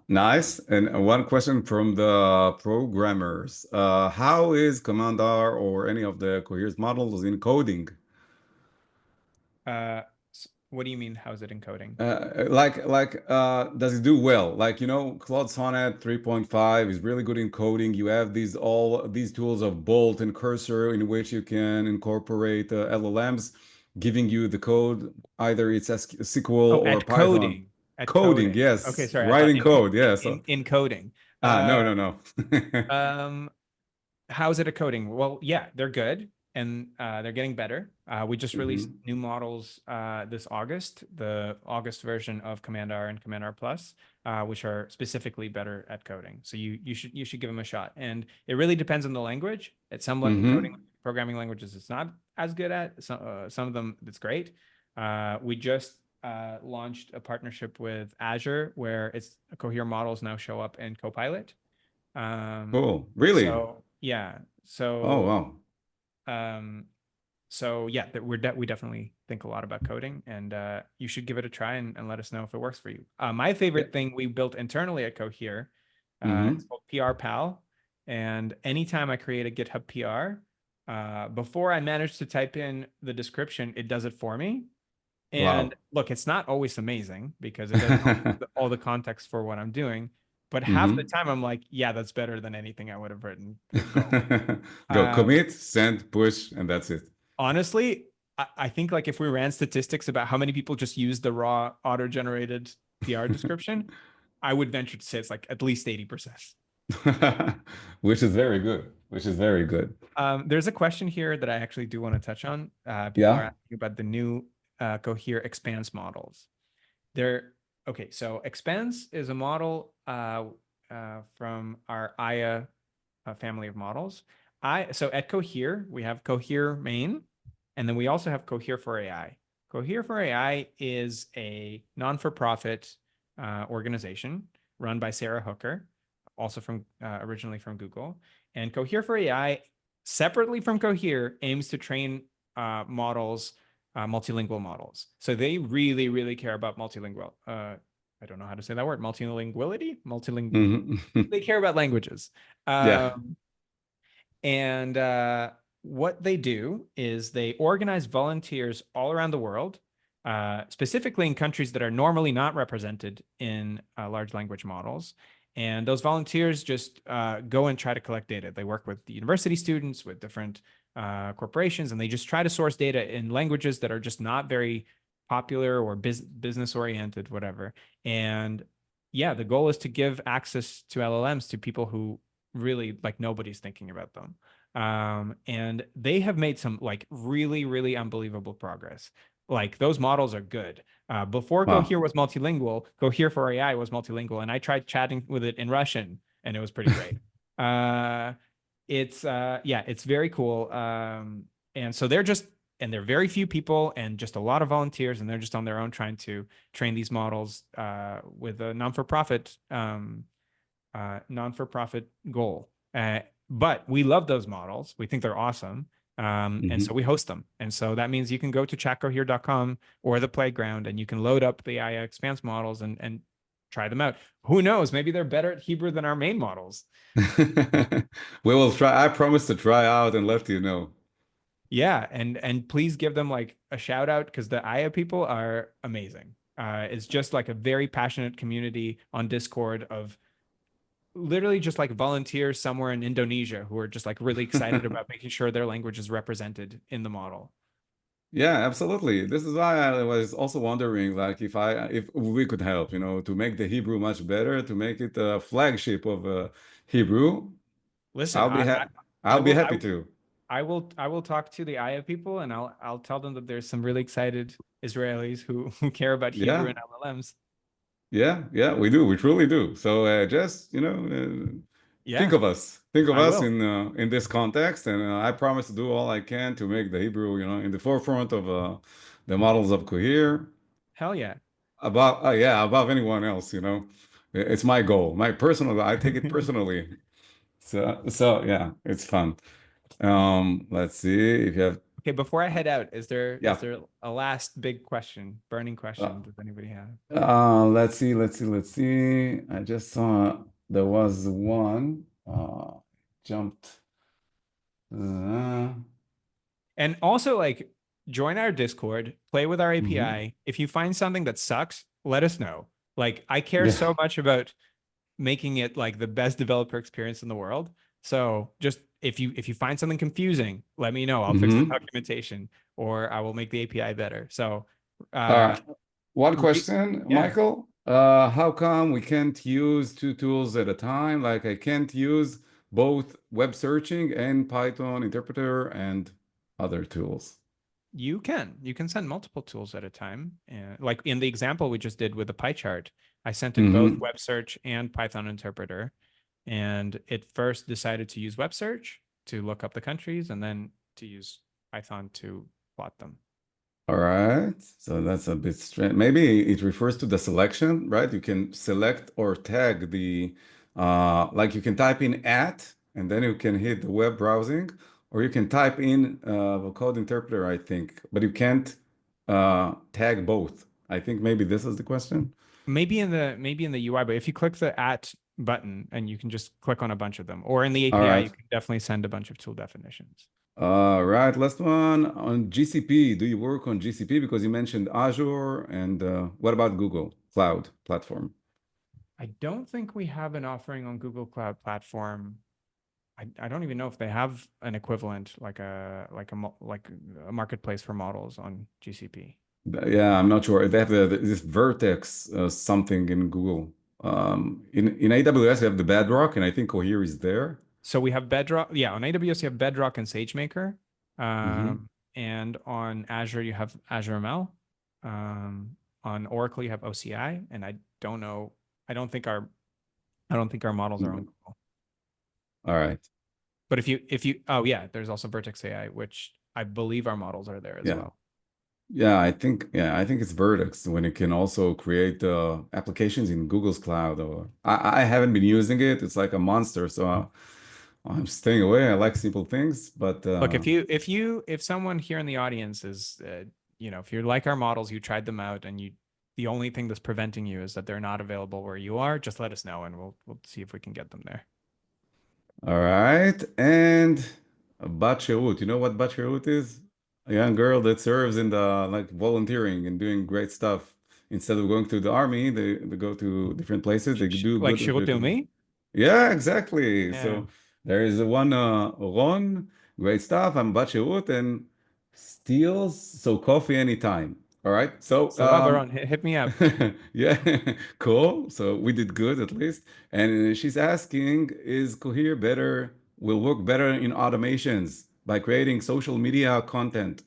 Nice. And one question from the programmers. How is Command R or any of the Cohere's models in coding? What do you mean? How's it encoding? Does it do well? Like, Claude Sonnet 3.5 is really good in coding. You have all these tools of Bolt and Cursor in which you can incorporate LLMs, giving you the code. Either it's SQL Oh, or at Python. coding. At Coding, coding. Okay, yes. sorry. I thought Writing code, yeah. So, in coding. no, no, no. Um, how's it at coding? Well, yeah, they're good and they're getting better. We just released Mhm. new models this August, the August version of Command R and Command R Plus, which are specifically better at coding. So you should give them a shot. And it really depends on the language. At some coding Mm-hmm. programming languages, it's not as good at. Some of them, it's great. We just launched a partnership with Azure where it's Cohere models now show up in Copilot. Cool. Really? So yeah, Oh, so wow. um, yeah, that we definitely think a lot about coding, and you should give it a try and let us know if it works for you. My Yeah. favorite thing we built internally at Cohere, it's Mm-hmm. called PR Pal, and anytime I create a GitHub PR, before I manage to type in the description, it does it for me. And Wow. look, it's not always amazing because it doesn't always give all the context for what I'm doing. But half the Mm-hmm. time I'm like, yeah, that's better than anything I would have written. Go. Go Um, commit, send, push, and that's it. honestly, I think like if we ran statistics about how many people just use the raw auto-generated PR description, I would venture to say it's like at least 80%. Which is very good. Which is very good. There's a question here that I actually do want to touch on. People are Yeah. asking about the new Cohere expanse models. They're okay. So expanse is a model from our Aya family of models. So at Cohere, we have Cohere main, and then we also have Cohere for AI. Cohere for AI is a non-for-profit organization run by Sarah Hooker, also from originally from Google. And Cohere for AI, separately from Cohere, aims to train models, multilingual models. So they really, really care about multilingual. I don't know how to say that word. Multilinguality. Mhm. They care about languages. Yeah. And what they do is they organize volunteers all around the world, specifically in countries that are normally not represented in large language models. And those volunteers just go and try to collect data. They work with the university students, with different corporations, and they just try to source data in languages that are just not very popular or business oriented, whatever. And yeah, the goal is to give access to LLMs to people who really like nobody's thinking about them. And they have made some like really, really unbelievable progress. Like those models are good. Before Wow. Cohere was multilingual, Cohere for AI was multilingual, and I tried chatting with it in Russian, and it was pretty great. It's very cool. And so they're very few people and just a lot of volunteers, and they're just on their own trying to train these models with a non-for-profit goal. But we love those models. We think they're awesome. And so Mhm. we host them. And so that means you can go to chatcohere.com or the playground and you can load up the AI Expanse models and try them out. Who knows? Maybe they're better at Hebrew than our main models. We will try. I promise to try out and let you know. Yeah, and please give them like a shout out because the Aya people are amazing. It's just like a very passionate community on Discord of literally just like volunteers somewhere in Indonesia who are just like really excited about making sure their language is represented in the model. Yeah, absolutely. This is why I was also wondering, like, if we could help, to make the Hebrew much better, to make it a flagship of Hebrew. Listen, I'll be I I, ha I I'll be will happy to. I will talk to the Aya people and I'll tell them that there's some really excited Israelis who care about Hebrew Yeah, and LLMs. yeah, yeah. We do. We truly do. So just think Yeah, of us. Think of I us will. in this context, and I promise to do all I can to make the Hebrew, in the forefront of the models of Cohere, Hell yeah. above anyone else. It's my goal, my personal goal. I take it personally. So yeah, it's fun. Let's see if you have. Okay, before I head out, is Yeah. there a last big question, burning Uh, question? Does anybody have? let's see. I just saw there was one. Jumped. Uh, And also, like, join our Discord, play with our API. mhm. If you find something that sucks, let us know. Like, I care Yeah. so much about making it like the best developer experience in the world. So just if you find something confusing, let me know. I'll fix the Hmm. documentation or I will make the API better. So All uh right. One question, yeah, Michael. How come we can't use two tools at a time? Like I can't use both web searching and Python interpreter and other tools. you can send multiple tools at a time. And like in the example we just did with the pie chart, I sent it both Hmm. web search and Python interpreter. And it first decided to use web search to look up the countries and then to use Python to plot them. All right. So that's a bit strange. Maybe it refers to the selection, right? You can select or tag the, like you can type in at, and then you can hit the web browsing, or you can type in the code interpreter, I think, but you can't tag both. I think maybe this is the question. Maybe in the UI, but if you click the at button and you can just click on a bunch of them, or in the All API, you right. can definitely send a bunch of tool definitions. Right. Last one on GCP. Do you work on GCP? Because you mentioned Azure, and what about Google Cloud Platform? I don't think we have an offering on Google Cloud Platform. I don't even know if they have an equivalent like a marketplace for models on GCP. Yeah, I'm not sure. They have this Vertex something in Google. In AWS, you have the Bedrock, and I think Cohere is there. So we have Bedrock. Yeah, on AWS you have Bedrock and SageMaker, Hmm. and on Azure you have Azure ML. On Oracle you have OCI, and I don't know. I don't think our I don't think our models are on Google. All right. But if you oh yeah, there's also Vertex AI, which I believe our models are there as Yeah. well. Yeah, I think it's Vertex when it can also create applications in Google's cloud. Or I haven't been using it. It's like a monster, so I'm staying away. I like simple things, but Look, if someone here in the audience is if you're like our models, you tried them out and you the only thing that's preventing you is that they're not available where you are, just let us know and we'll see if we can get them there. all right. And Bat Shirut. You know what Bat Shirut is? A young girl that serves in the like volunteering and doing great stuff. Instead of going to the army, they go to different places. They do Like good Shirut activities. me? Yeah, exactly. Yeah. So there is one Ron, great stuff. I'm Bat Shirut and steals so coffee anytime. All right. So So Baron, hit me up. yeah, cool. So we did good at least. And she's asking, is Cohere better, will work better in automations by creating social media content?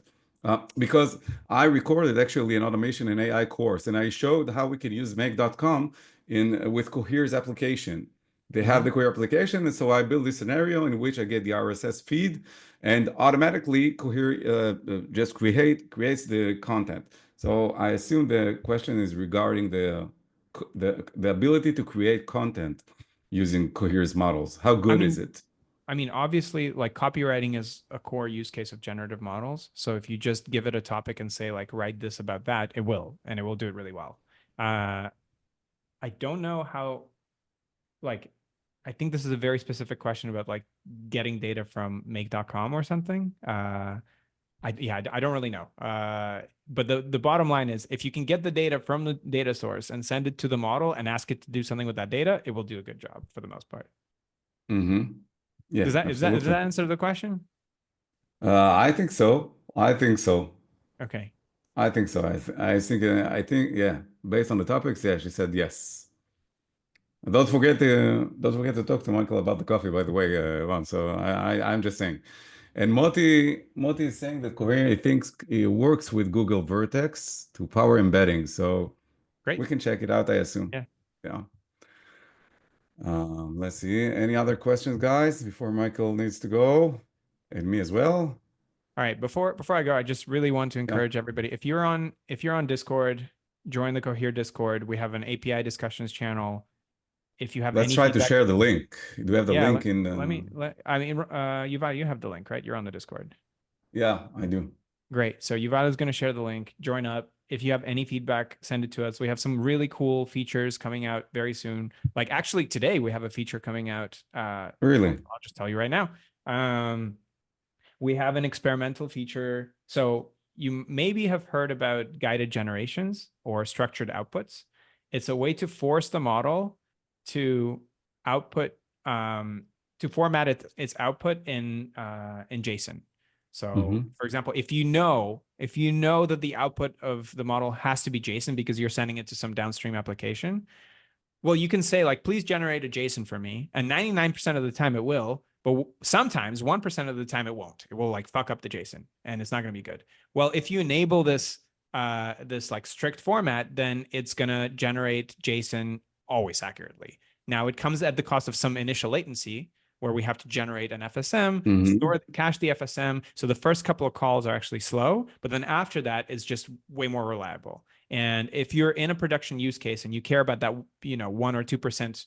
Because I recorded actually an automation and AI course, and I showed how we can use make.com in with Cohere's application. They have Mm-hmm. the Cohere application, and so I build this scenario in which I get the RSS feed, and automatically Cohere just creates the content. So I assume the question is regarding the ability to create content using Cohere's models. How I good is mean, it? obviously, like copywriting is a core use case of generative models. So if you just give it a topic and say like write this about that, it will, and it will do it really well. I don't know how like I think this is a very specific question about like getting data from make.com or something. I don't really know. But the bottom line is if you can get the data from the data source and send it to the model and ask it to do something with that data, it will do a good job for the most part. Mm-hmm. Yeah, Does absolutely. that answer the question? I think so. I think so. Okay. I think so. I think yeah. Based on the topics, yeah, she said yes. Don't forget to talk to Michael about the coffee, by the way, Ron. So I'm just saying. And Moti is saying that Cohere thinks it works with Google Vertex to power embedding. So Great. we can check it out, I assume. Yeah. Yeah. Let's see. Any other questions, guys, before Michael needs to go? And me as well. All right. Before I go, I just really want to Yeah. encourage everybody. If you're on Discord, join the Cohere Discord. We have an API discussions channel. if you have Let's any try to feedback, share the link. Do we have the yeah, link in? Yuval, you have the link, right? You're on the Discord. Yeah, I do. Great. So Yuval is going to share the link. Join up. If you have any feedback, send it to us. We have some really cool features coming out very soon. Like actually today we have a feature coming out. Really? I'll just tell you right now. We have an experimental feature. So you maybe have heard about guided generations or structured outputs. It's a way to force the model to output to format its output in JSON. So, for example, if you know that the output of the model has to be JSON because you're sending it to some downstream application, well, you can say like, please generate a JSON for me, and 99% of the time it will, but sometimes 1% of the time it won't. It will like fuck up the JSON, and it's not going to be good. Well, if you enable this like strict format, then it's going to generate JSON always accurately. Now it comes at the cost of some initial latency, where we have to generate an FSM, cache the FSM. So the first couple of calls are actually slow, but then after that, it's just way more reliable. And if you're in a production use case and you care about that, 1 or 2%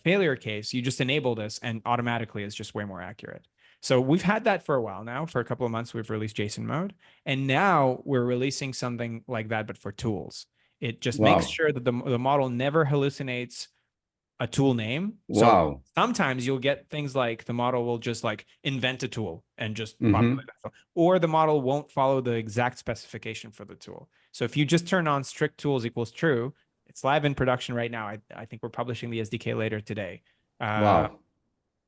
failure case, you just enable this and automatically it's just way more accurate. So we've had that for a while now. For a couple of months, we've released JSON mode. And now we're releasing something like that, but for tools. It just makes sure that the model never hallucinates a tool name. So sometimes you'll get things like the model will just like invent a tool and just populate that, or the model won't follow the exact specification for the tool. So if you just turn on strict tools equals true, it's live in production right now. I think we're publishing the SDK later today.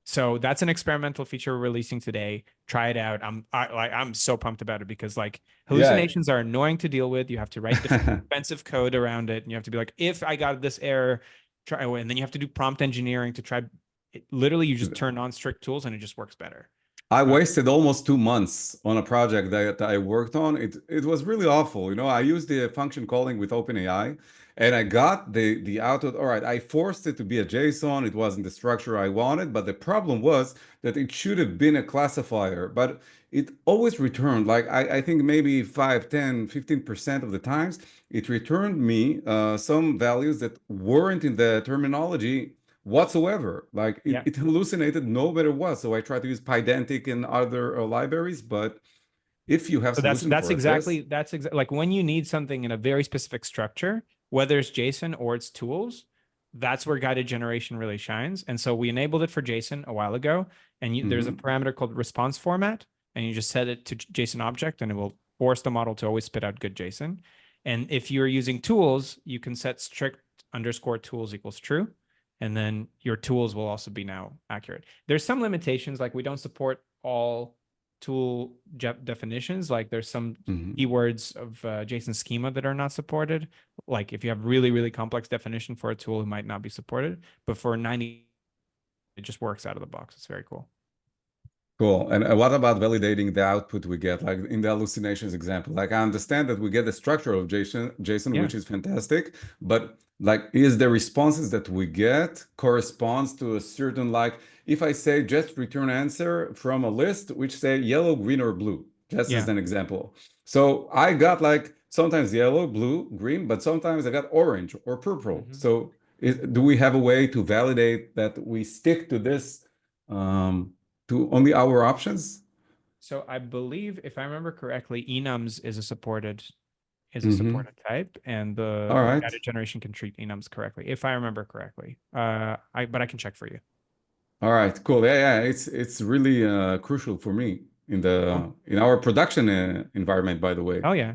So that's an experimental feature we're releasing today. Try it out. I'm so pumped about it because like hallucinations are annoying to deal with. You have to write defensive code around it, and you have to be like, if I got this error, try, and then you have to do prompt engineering to try. Literally, you just turn on strict tools, and it just works better. I wasted almost 2 months on a project that I worked on. It was really awful. I used the function calling with OpenAI, and I got the output. All right, I forced it to be a JSON. It wasn't the structure I wanted, but the problem was that it should have been a classifier, but it always returned, like I think maybe 5, 10, 15% of the times, it returned me some values that weren't in the terminology whatsoever. Like it hallucinated no matter what. So I tried to use Pydantic and other libraries, but if you have solution that's for exactly like when you need something in a very specific structure, whether it's JSON or it's tools, that's where guided generation really shines. And so we enabled it for JSON a while ago, and there's a parameter called response format, and you just set it to JSON object, and it will force the model to always spit out good JSON. And if you're using tools, you can set strict underscore tools equals true, and then your tools will also be now accurate. There's some limitations, like we don't support all tool definitions. Like there's some keywords of JSON schema that are not supported. Like if you have really, really complex definition for a tool, it might not be supported. But for 90, it just works out of the box. It's very cool. Cool. And what about validating the output we get, like in the hallucinations example? Like I understand that we get the structure of JSON, which is fantastic, but like is the responses that we get corresponds to a certain, like if I say just return answer from a list which say yellow, green, or blue, just as an example. So I got like sometimes yellow, blue, green, but sometimes I got orange or purple. So do we have a way to validate that we stick to this to only our options? So I believe, if I remember correctly, enums is a supported type, and the guided generation can treat enums correctly, if I remember correctly. But I can check for you. All right, cool. Yeah, it's really crucial for me in our production environment, by the way. Oh yeah.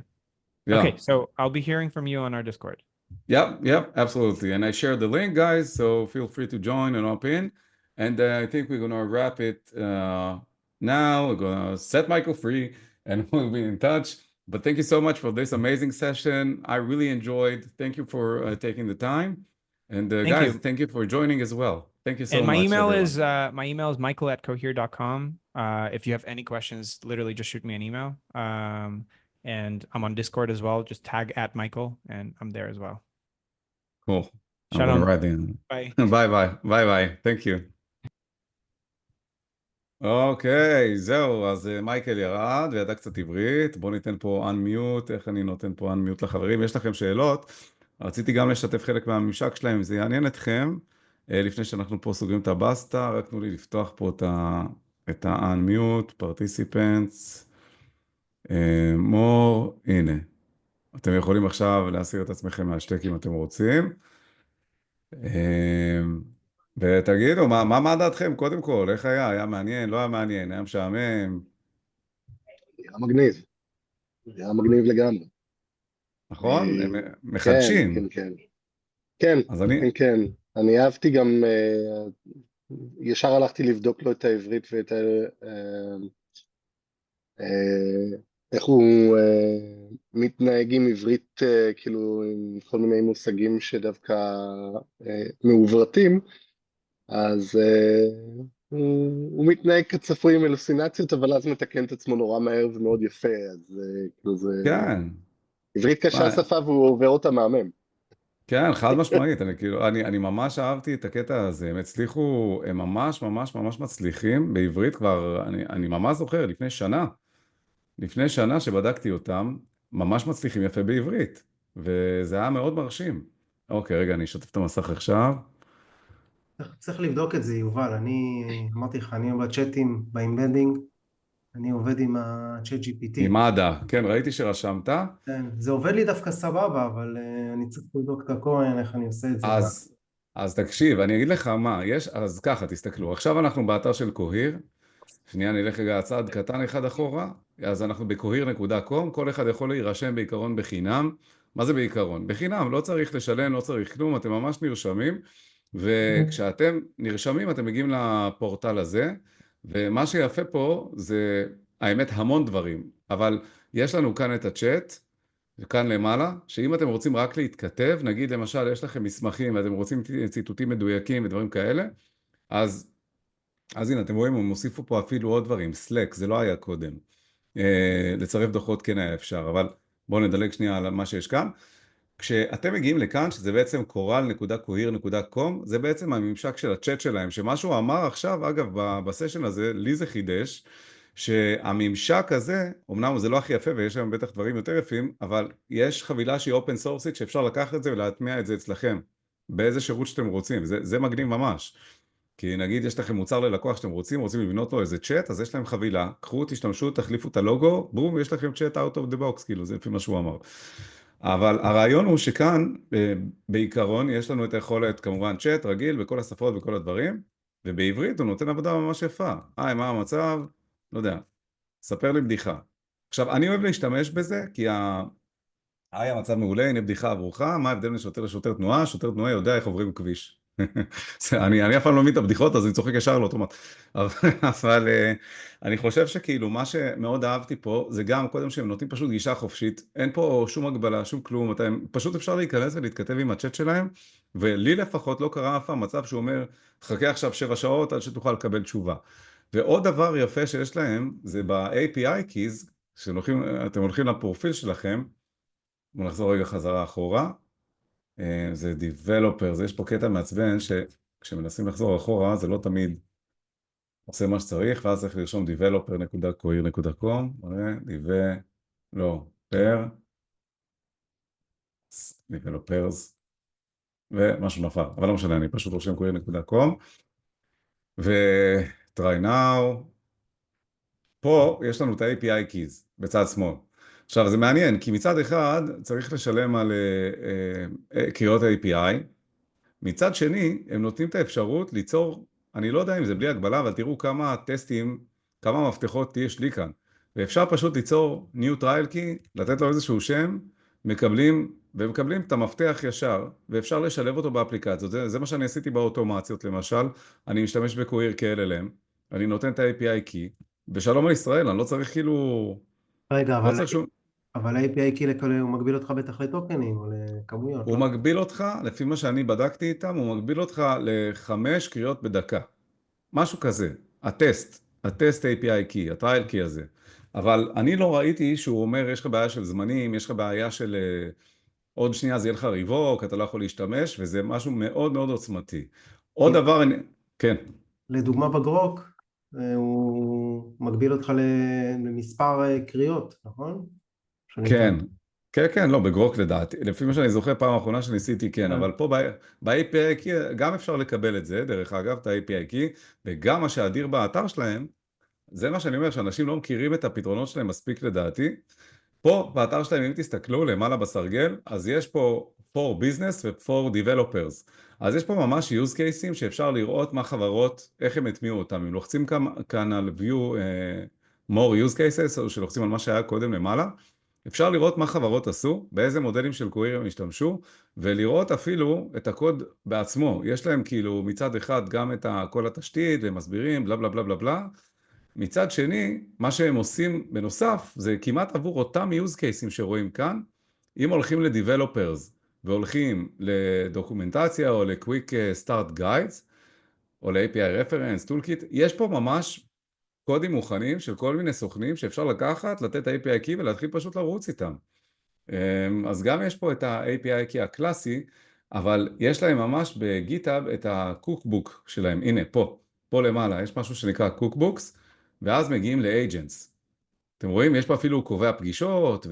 Okay, so I'll be hearing from you on our Discord. Yep, absolutely. And I shared the link, guys, so feel free to join and hop in. And I think we're gonna wrap it now. We're gonna set Michael free, and we'll be in touch. But thank you so much for this amazing session. I really enjoyed. Thank you for taking the time. And guys, thank you for joining as well. Thank you so much. And my email is michael@cohere.com. If you have any questions, literally just shoot me an email. And I'm on Discord as well. Just tag @Michael, and I'm there as well. Cool. Shalom. I'm gonna write in. Bye. ביי. Thank you. אוקיי, זהו, אז מייקל ירד וידע קצת עברית. בואו ניתן פה unmute, איך אני נותן פה unmute לחברים. יש לכם שאלות, רציתי גם לשתף חלק מהממשק שלהם, אם זה יעניין אתכם. לפני שאנחנו פה סוגרים את הבסטה, רק תנו לי לפתוח פה את ה-unmute, participants, more, הנה. אתם יכולים עכשיו להסיר את עצמכם מהשטק אם אתם רוצים. ותגידו, מה דעתכם קודם כל? איך היה? היה מעניין? לא היה מעניין? היה משעמם? היה מגניב. היה מגניב לגמרי. נכון? הם כן, מחדשים. כן, כן. כן, אז אני... כן, כן. אני אהבתי גם, ישר הלכתי לבדוק לו את העברית ואת איך הוא מתנהג עם עברית, כאילו, עם כל מיני מושגים שדווקא מעוברתים, אז הוא מתנהג כצפוי עם הלוסינציות, אבל אז מתקן את עצמו נורא מהר ומאוד יפה, אז כאילו זה... כן. עברית קשה מה- שפה והוא עובר אותה מהמם. כן, חד משמעית, אני ממש אהבתי את הקטע הזה, הם הצליחו, הם ממש ממש ממש מצליחים בעברית כבר, אני ממש זוכר, לפני שנה שבדקתי אותם, ממש מצליחים יפה בעברית, וזה היה מאוד מרשים. אוקיי, רגע, אני אשתף את המסך עכשיו. צריך לבדוק את זה, יובל. אני אמרתי לך, אני בצ'אטים, באימבדינג, אני עובד עם הצ'אט GPT. עם עדה, כן, ראיתי שרשמת, כן, זה עובד לי דווקא סבבה, אבל אני צריך לבדוק את הכהן, איך אני עושה את זה. אז תקשיב, אני אגיד לך מה, אז ככה, תסתכלו, עכשיו אנחנו באתר של קוהיר, שנייה, נלך רגע צעד קטן אחד אחורה, אז אנחנו בcohere.com, כל אחד יכול להירשם בעיקרון בחינם. מה זה בעיקרון? בחינם, לא צריך לשלם, לא צריך כלום, אתם ממש נרשמים, וכשאתם נרשמים אתם מגיעים לפורטל הזה, ומה שיפה פה זה, האמת, המון דברים, אבל יש לנו כאן את הצ'אט, וכאן למעלה, שאם אתם רוצים רק להתכתב, נגיד למשל יש לכם מסמכים ואתם רוצים ציטוטים מדויקים ודברים כאלה, אז הנה, אתם רואים, הם הוסיפו פה אפילו עוד דברים, סלק, זה לא היה קודם. לצרף דוחות כן היה אפשר, אבל בואו נדלג שנייה על מה שיש כאן. כשאתם מגיעים לכאן, שזה בעצם coral.cohere.com, זה בעצם הממשק של הצ'אט שלהם, שמה שהוא אמר עכשיו, אגב, בסשן הזה, לי זה חידש, שהממשק הזה, אמנם זה לא הכי יפה ויש היום בטח דברים יותר יפים, אבל יש חבילה שהיא אופן סורסית שאפשר לקחת את זה ולהטמיע את זה אצלכם, באיזה שירות שאתם רוצים, זה מגניב ממש. כי נגיד יש לכם מוצר ללקוח שאתם רוצים לבנות לו איזה צ'אט, אז יש להם חבילה, קחו, תשתמשו, תחליפו את הלוגו, בום, יש לכם צ'אט out of the box, כאילו, זה לפי מה שהוא אמר. אבל הרעיון הוא שכאן, בעיקרון, יש לנו את היכולת, כמובן, צ'אט רגיל בכל השפות וכל הדברים, ובעברית הוא נותן עבודה ממש יפה. מה המצב? לא יודע, ספר לי בדיחה. עכשיו, אני אוהב להשתמש בזה, כי המצב מעולה, הנה בדיחה עבורך, מה ההבדל בין שוטר לשוטר תנועה? שוטר תנועה יודע איך עוברים כביש. אני אף פעם לא מבין את הבדיחות, אז אני צוחק ישר על אוטומט. אבל אני חושב שכאילו מה שמאוד אהבתי פה, זה גם קודם שהם נותנים פשוט גישה חופשית, אין פה שום הגבלה, שום כלום, פשוט אפשר להיכנס ולהתכתב עם הצ'אט שלהם, ולי לפחות לא קרה אף פעם מצב שהוא אומר, חכה עכשיו 7 שעות עד שתוכל לקבל תשובה. ועוד דבר יפה שיש להם, זה ב-API keys, שאתם הולכים לפרופיל שלכם, בואו נחזור רגע חזרה אחורה, זה Developer, יש פה קטע מעצבן שכשמנסים לחזור אחורה זה לא תמיד עושה מה שצריך, ואז צריך לרשום developer.cohere.com, developers, ומשהו נפל, אבל לא משנה, אני פשוט רושם cohere.com, ו-try now, פה יש לנו את ה-API keys בצד שמאל. עכשיו זה מעניין, כי מצד אחד צריך לשלם על קריאות API, מצד שני, הם נותנים את האפשרות ליצור, אני לא יודע אם זה בלי הגבלה, אבל תראו כמה טסטים, כמה מפתחות יש לי כאן. ואפשר פשוט ליצור New Trial Key, לתת לו איזשהו שם, ומקבלים את המפתח ישר, ואפשר לשלב אותו באפליקציות. זה מה שאני עשיתי באוטומציות, למשל, אני משתמש בקוהיר כ-LLM, אני נותן את ה-API Key, ושלום על ישראל, אני לא צריך כאילו, רגע, לא צריך שום... אבל ה-API כאילו הוא מגביל אותך בטח לטוקנים או לכמויות, הוא לא? מגביל אותך, לפי מה שאני בדקתי איתם, הוא מגביל אותך ל5 קריאות בדקה. משהו כזה, הטסט API key, הטרייל key הזה. אבל אני לא ראיתי שהוא אומר, יש לך בעיה של זמנים, יש לך בעיה של עוד שנייה זה יהיה לך ריבוק, אתה לא יכול להשתמש, וזה משהו מאוד מאוד עוצמתי. עוד דבר, כן. לדוגמה בגרוק, הוא מגביל אותך למספר קריאות, נכון? כן, כן, כן, לא, בגרוק לדעתי. לפי מה שאני זוכר, פעם האחרונה שניסיתי, כן, אבל פה ב-API Key גם אפשר לקבל את זה, דרך אגב, את ה-API Key, וגם מה שאדיר באתר שלהם, זה מה שאני אומר, שאנשים לא מכירים את הפתרונות שלהם מספיק לדעתי. פה, באתר שלהם, אם תסתכלו למעלה בסרגל, אז יש פה for business ו-for developers. אז יש פה ממש use cases שאפשר לראות מה חברות, איך הם הטמיעו אותם. אם לוחצים כאן על view more use cases, או שלוחצים על מה שהיה קודם למעלה, אפשר לראות מה חברות עשו, באיזה מודלים של קווירי הם השתמשו, ולראות אפילו את הקוד בעצמו. יש להם כאילו מצד אחד גם את כל התשתית, והם מסבירים בלה בלה בלה בלה בלה. מצד שני, מה שהם עושים בנוסף, זה כמעט עבור אותם use cases שרואים כאן, אם הולכים ל-Developers, והולכים לדוקומנטציה או ל-Quick Start Guides, או ל-API Reference, Toolkit, יש פה ממש קודים מוכנים של כל מיני סוכנים שאפשר לקחת, לתת ה-API Key ולהתחיל פשוט לרוץ איתם. אז גם יש פה את ה-API Key הקלאסי, אבל יש להם ממש בגיטאב את ה-Cookbook שלהם. הנה, פה למעלה, יש משהו שנקרא Cookbooks, ואז מגיעים ל-Agents. אתם רואים, יש פה אפילו קובע פגישות,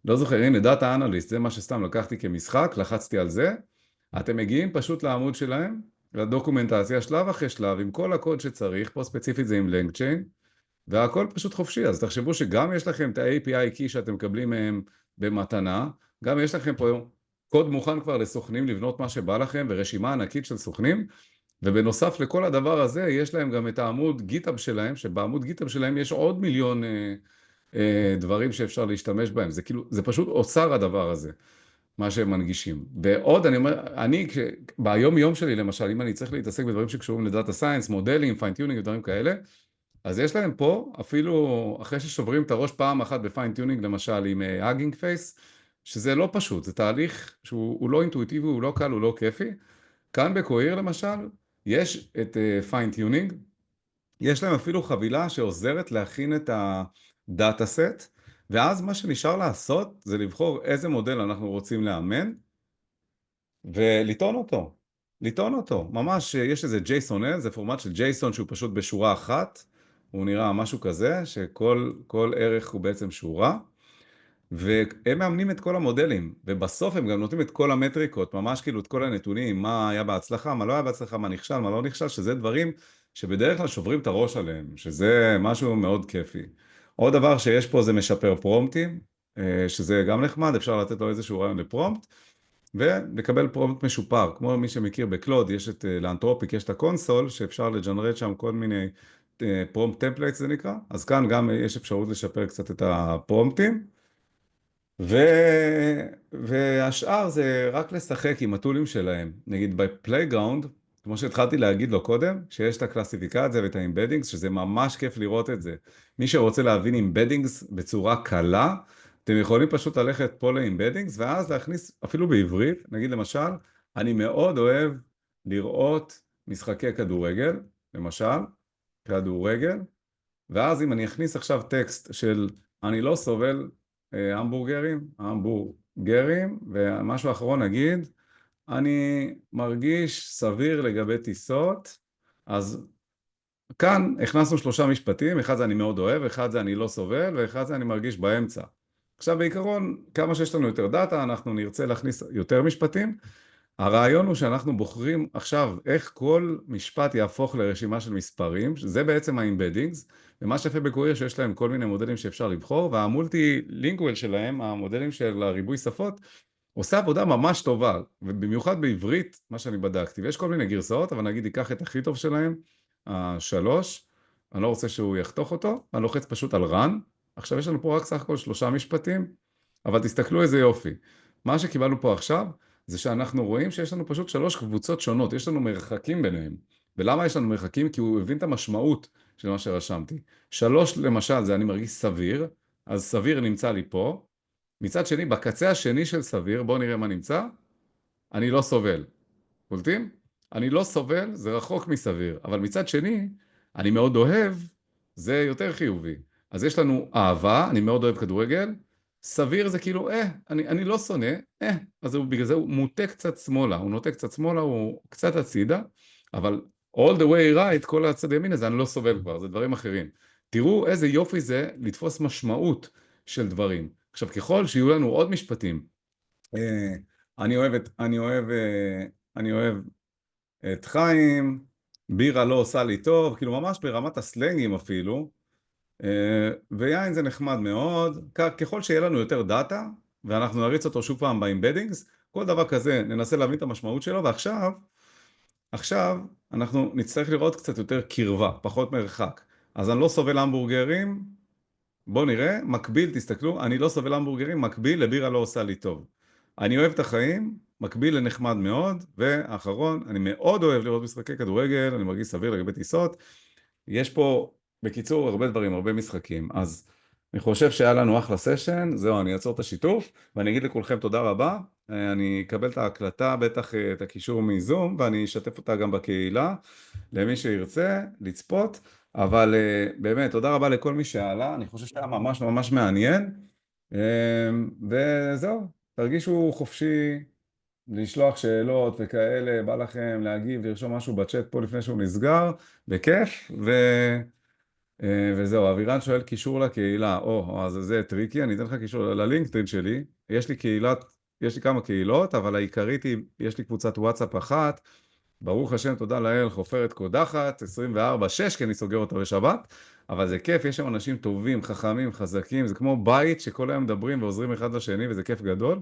ולא זוכר, הנה, Data Analyst, זה מה שסתם לקחתי כמשחק, לחצתי על זה. אתם מגיעים פשוט לעמוד שלהם, לדוקומנטציה, שלב אחרי שלב, עם כל הקוד שצריך, פה ספציפית זה עם LangChain, והכל פשוט חופשי. אז תחשבו שגם יש לכם את ה-API Key שאתם מקבלים מהם במתנה, גם יש לכם פה קוד מוכן כבר לסוכנים לבנות מה שבא לכם, ורשימה ענקית של סוכנים, ובנוסף לכל הדבר הזה, יש להם גם את העמוד גיטאב שלהם, שבעמוד גיטאב שלהם יש עוד מיליון דברים שאפשר להשתמש בהם. זה כאילו, זה פשוט אוצר הדבר הזה, מה שהם מנגישים. ועוד, אני אומר, ביום יום שלי למשל, אם אני צריך להתעסק בדברים שקשורים לדאטה סיינס, מודלים, פיינטיונינג ודברים כאלה, אז יש להם פה, אפילו אחרי ששוברים את הראש פעם אחת בפיינטיונינג, למשל עם הגינג פייס, שזה לא פשוט, זה תהליך שהוא לא אינטואיטיבי, הוא לא קל, הוא לא כיפי. כאן בקוהיר למשל, יש את פיינטיונינג, יש להם אפילו חבילה שעוזרת להכין את הדאטה סט, ואז מה שנשאר לעשות זה לבחור איזה מודל אנחנו רוצים לאמן, ולטעון אותו. לטעון אותו. ממש יש איזה JSON, זה פורמט של JSON שהוא פשוט בשורה אחת, הוא נראה משהו כזה, שכל ערך הוא בעצם שורה, והם מאמנים את כל המודלים, ובסוף הם גם נותנים את כל המטריקות, ממש כאילו את כל הנתונים, מה היה בהצלחה, מה לא היה בהצלחה, מה נכשל, מה לא נכשל, שזה דברים שבדרך כלל שוברים את הראש עליהם, שזה משהו מאוד כיפי. עוד דבר שיש פה זה משפר פרומפטים, שזה גם נחמד, אפשר לתת לו איזשהו רעיון לפרומפט, ולקבל פרומפט משופר, כמו מי שמכיר בקלוד, יש את לאנתרופיק, יש את הקונסול, שאפשר לג'נרט שם כל מיני פרומפט טמפלייטס זה נקרא, אז כאן גם יש אפשרות לשפר קצת את הפרומפטים, והשאר זה רק לשחק עם הטולים שלהם. נגיד בפלייגראונד, כמו שהתחלתי להגיד לו קודם, שיש את הקלאסיפיקציה ואת האימבדינגס, שזה ממש כיף לראות את זה. מי שרוצה להבין אימבדינגס בצורה קלה, אתם יכולים פשוט ללכת פה לאימבדינגס, ואז להכניס, אפילו בעברית, נגיד למשל, אני מאוד אוהב לראות משחקי כדורגל, למשל, כדורגל, ואז אם אני אכניס עכשיו טקסט של אני לא סובל המבורגרים, ומשהו אחרון נגיד, אני מרגיש סביר לגבי טיסות, אז כאן הכנסנו 3 משפטים, אחד זה אני מאוד אוהב, אחד זה אני לא סובל, ואחד זה אני מרגיש באמצע. עכשיו בעיקרון, כמה שיש לנו יותר דאטה, אנחנו נרצה להכניס יותר משפטים, הרעיון הוא שאנחנו בוחרים עכשיו איך כל משפט יהפוך לרשימה של מספרים, זה בעצם ה-embeddings, ומה שיפה בקוהיר שיש להם כל מיני מודלים שאפשר לבחור, והמולטי-לינגואל שלהם, המודלים של הריבוי שפות, עושה עבודה ממש טובה, ובמיוחד בעברית, מה שאני בדקתי, ויש כל מיני גרסאות, אבל נגיד ייקח את הכי טוב שלהם, 3, אני לא רוצה שהוא יחתוך אותו, אני לוחץ פשוט על run, עכשיו יש לנו פה רק סך הכל 3 משפטים, אבל תסתכלו איזה יופי, מה שקיבלנו פה עכשיו, זה שאנחנו רואים שיש לנו פשוט 3 קבוצות שונות, יש לנו מרחקים ביניהם. ולמה יש לנו מרחקים? כי הוא הבין את המשמעות של מה שרשמתי. 3 למשל זה אני מרגיש סביר, אז סביר נמצא לי פה. מצד שני, בקצה השני של סביר, בואו נראה מה נמצא, אני לא סובל. קולטים? אני לא סובל, זה רחוק מסביר, אבל מצד שני, אני מאוד אוהב, זה יותר חיובי. אז יש לנו אהבה, אני מאוד אוהב כדורגל, סביר זה כאילו, אני לא שונא, אז בגלל זה הוא מוטה קצת שמאלה, הוא נוטה קצת שמאלה, הוא קצת הצידה, אבל all the way right, כל הצד ימין הזה, אני לא סובל כבר, זה דברים אחרים. תראו איזה יופי זה לתפוס משמעות של דברים. עכשיו, ככל שיהיו לנו עוד משפטים, אני אוהב את חיים, בירה לא עושה לי טוב, כאילו ממש ברמת הסלנגים אפילו, ויין זה נחמד מאוד, ככל שיהיה לנו יותר דאטה, ואנחנו נריץ אותו שוב פעם באמבדינגס, כל דבר כזה ננסה להבין את המשמעות שלו, עכשיו אנחנו נצטרך לראות קצת יותר קרבה, פחות מרחק. אז אני לא סובל המבורגרים, בואו נראה, מקביל, תסתכלו, אני לא סובל המבורגרים, מקביל לבירה לא עושה לי טוב. אני אוהב את החיים, מקביל לנחמד מאוד, ואחרון, אני מאוד אוהב לראות משחקי כדורגל, אני מרגיש סביר לגבי טיסות. יש פה, בקיצור, הרבה דברים, הרבה משחקים. אז אני חושב שהיה לנו אחלה סשן, זהו, אני אעצור את השיתוף, ואני אגיד לכולכם תודה רבה. אני אקבל את ההקלטה, בטח את הקישור מזום, ואני אשתף אותה גם בקהילה, למי שירצה לצפות. אבל באמת, תודה רבה לכל מי שעלה, אני חושב שהיה ממש ממש מעניין. וזהו, תרגישו חופשי לשלוח שאלות וכאלה, בא לכם להגיב, לרשום משהו בצ'אט פה לפני שהוא נסגר, בכיף, וזהו. אבירן שואל קישור לקהילה, אז זה טריקי, אני אתן לך קישור ללינקדאין שלי, יש לי כמה קהילות, אבל העיקרית היא, יש לי קבוצת וואטסאפ אחת, ברוך השם, תודה לאל, חופרת קודחת, 24/6, כי אני סוגר אותה בשבת, אבל זה כיף, יש שם אנשים טובים, חכמים, חזקים, זה כמו בית שכל היום מדברים ועוזרים אחד לשני, וזה כיף גדול.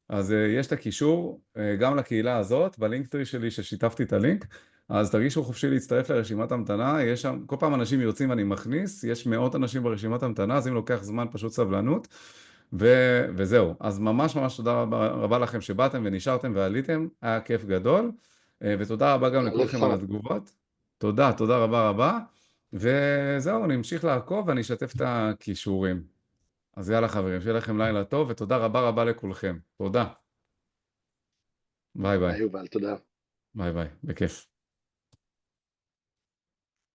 אז יש את הקישור גם לקהילה הזאת, בלינקטרי שלי ששיתפתי את הלינק, אז תרגישו חופשי להצטרף לרשימת המתנה, יש שם, כל פעם אנשים יוצאים ואני מכניס, יש מאות אנשים ברשימת המתנה, אז אם לוקח זמן פשוט סבלנות, וזהו. אז ממש ממש תודה רבה לכם שבאתם ונשארתם ועליתם, היה כיף גדול, ותודה רבה גם לכולכם על התגובות. תודה רבה רבה, וזהו, נמשיך לעקוב ואני אשתף את הכישורים. אז יאללה חברים, שיהיה לכם לילה טוב, ותודה רבה רבה לכולכם. תודה. ביי ביי. יובל, תודה. ביי ביי, בכיף.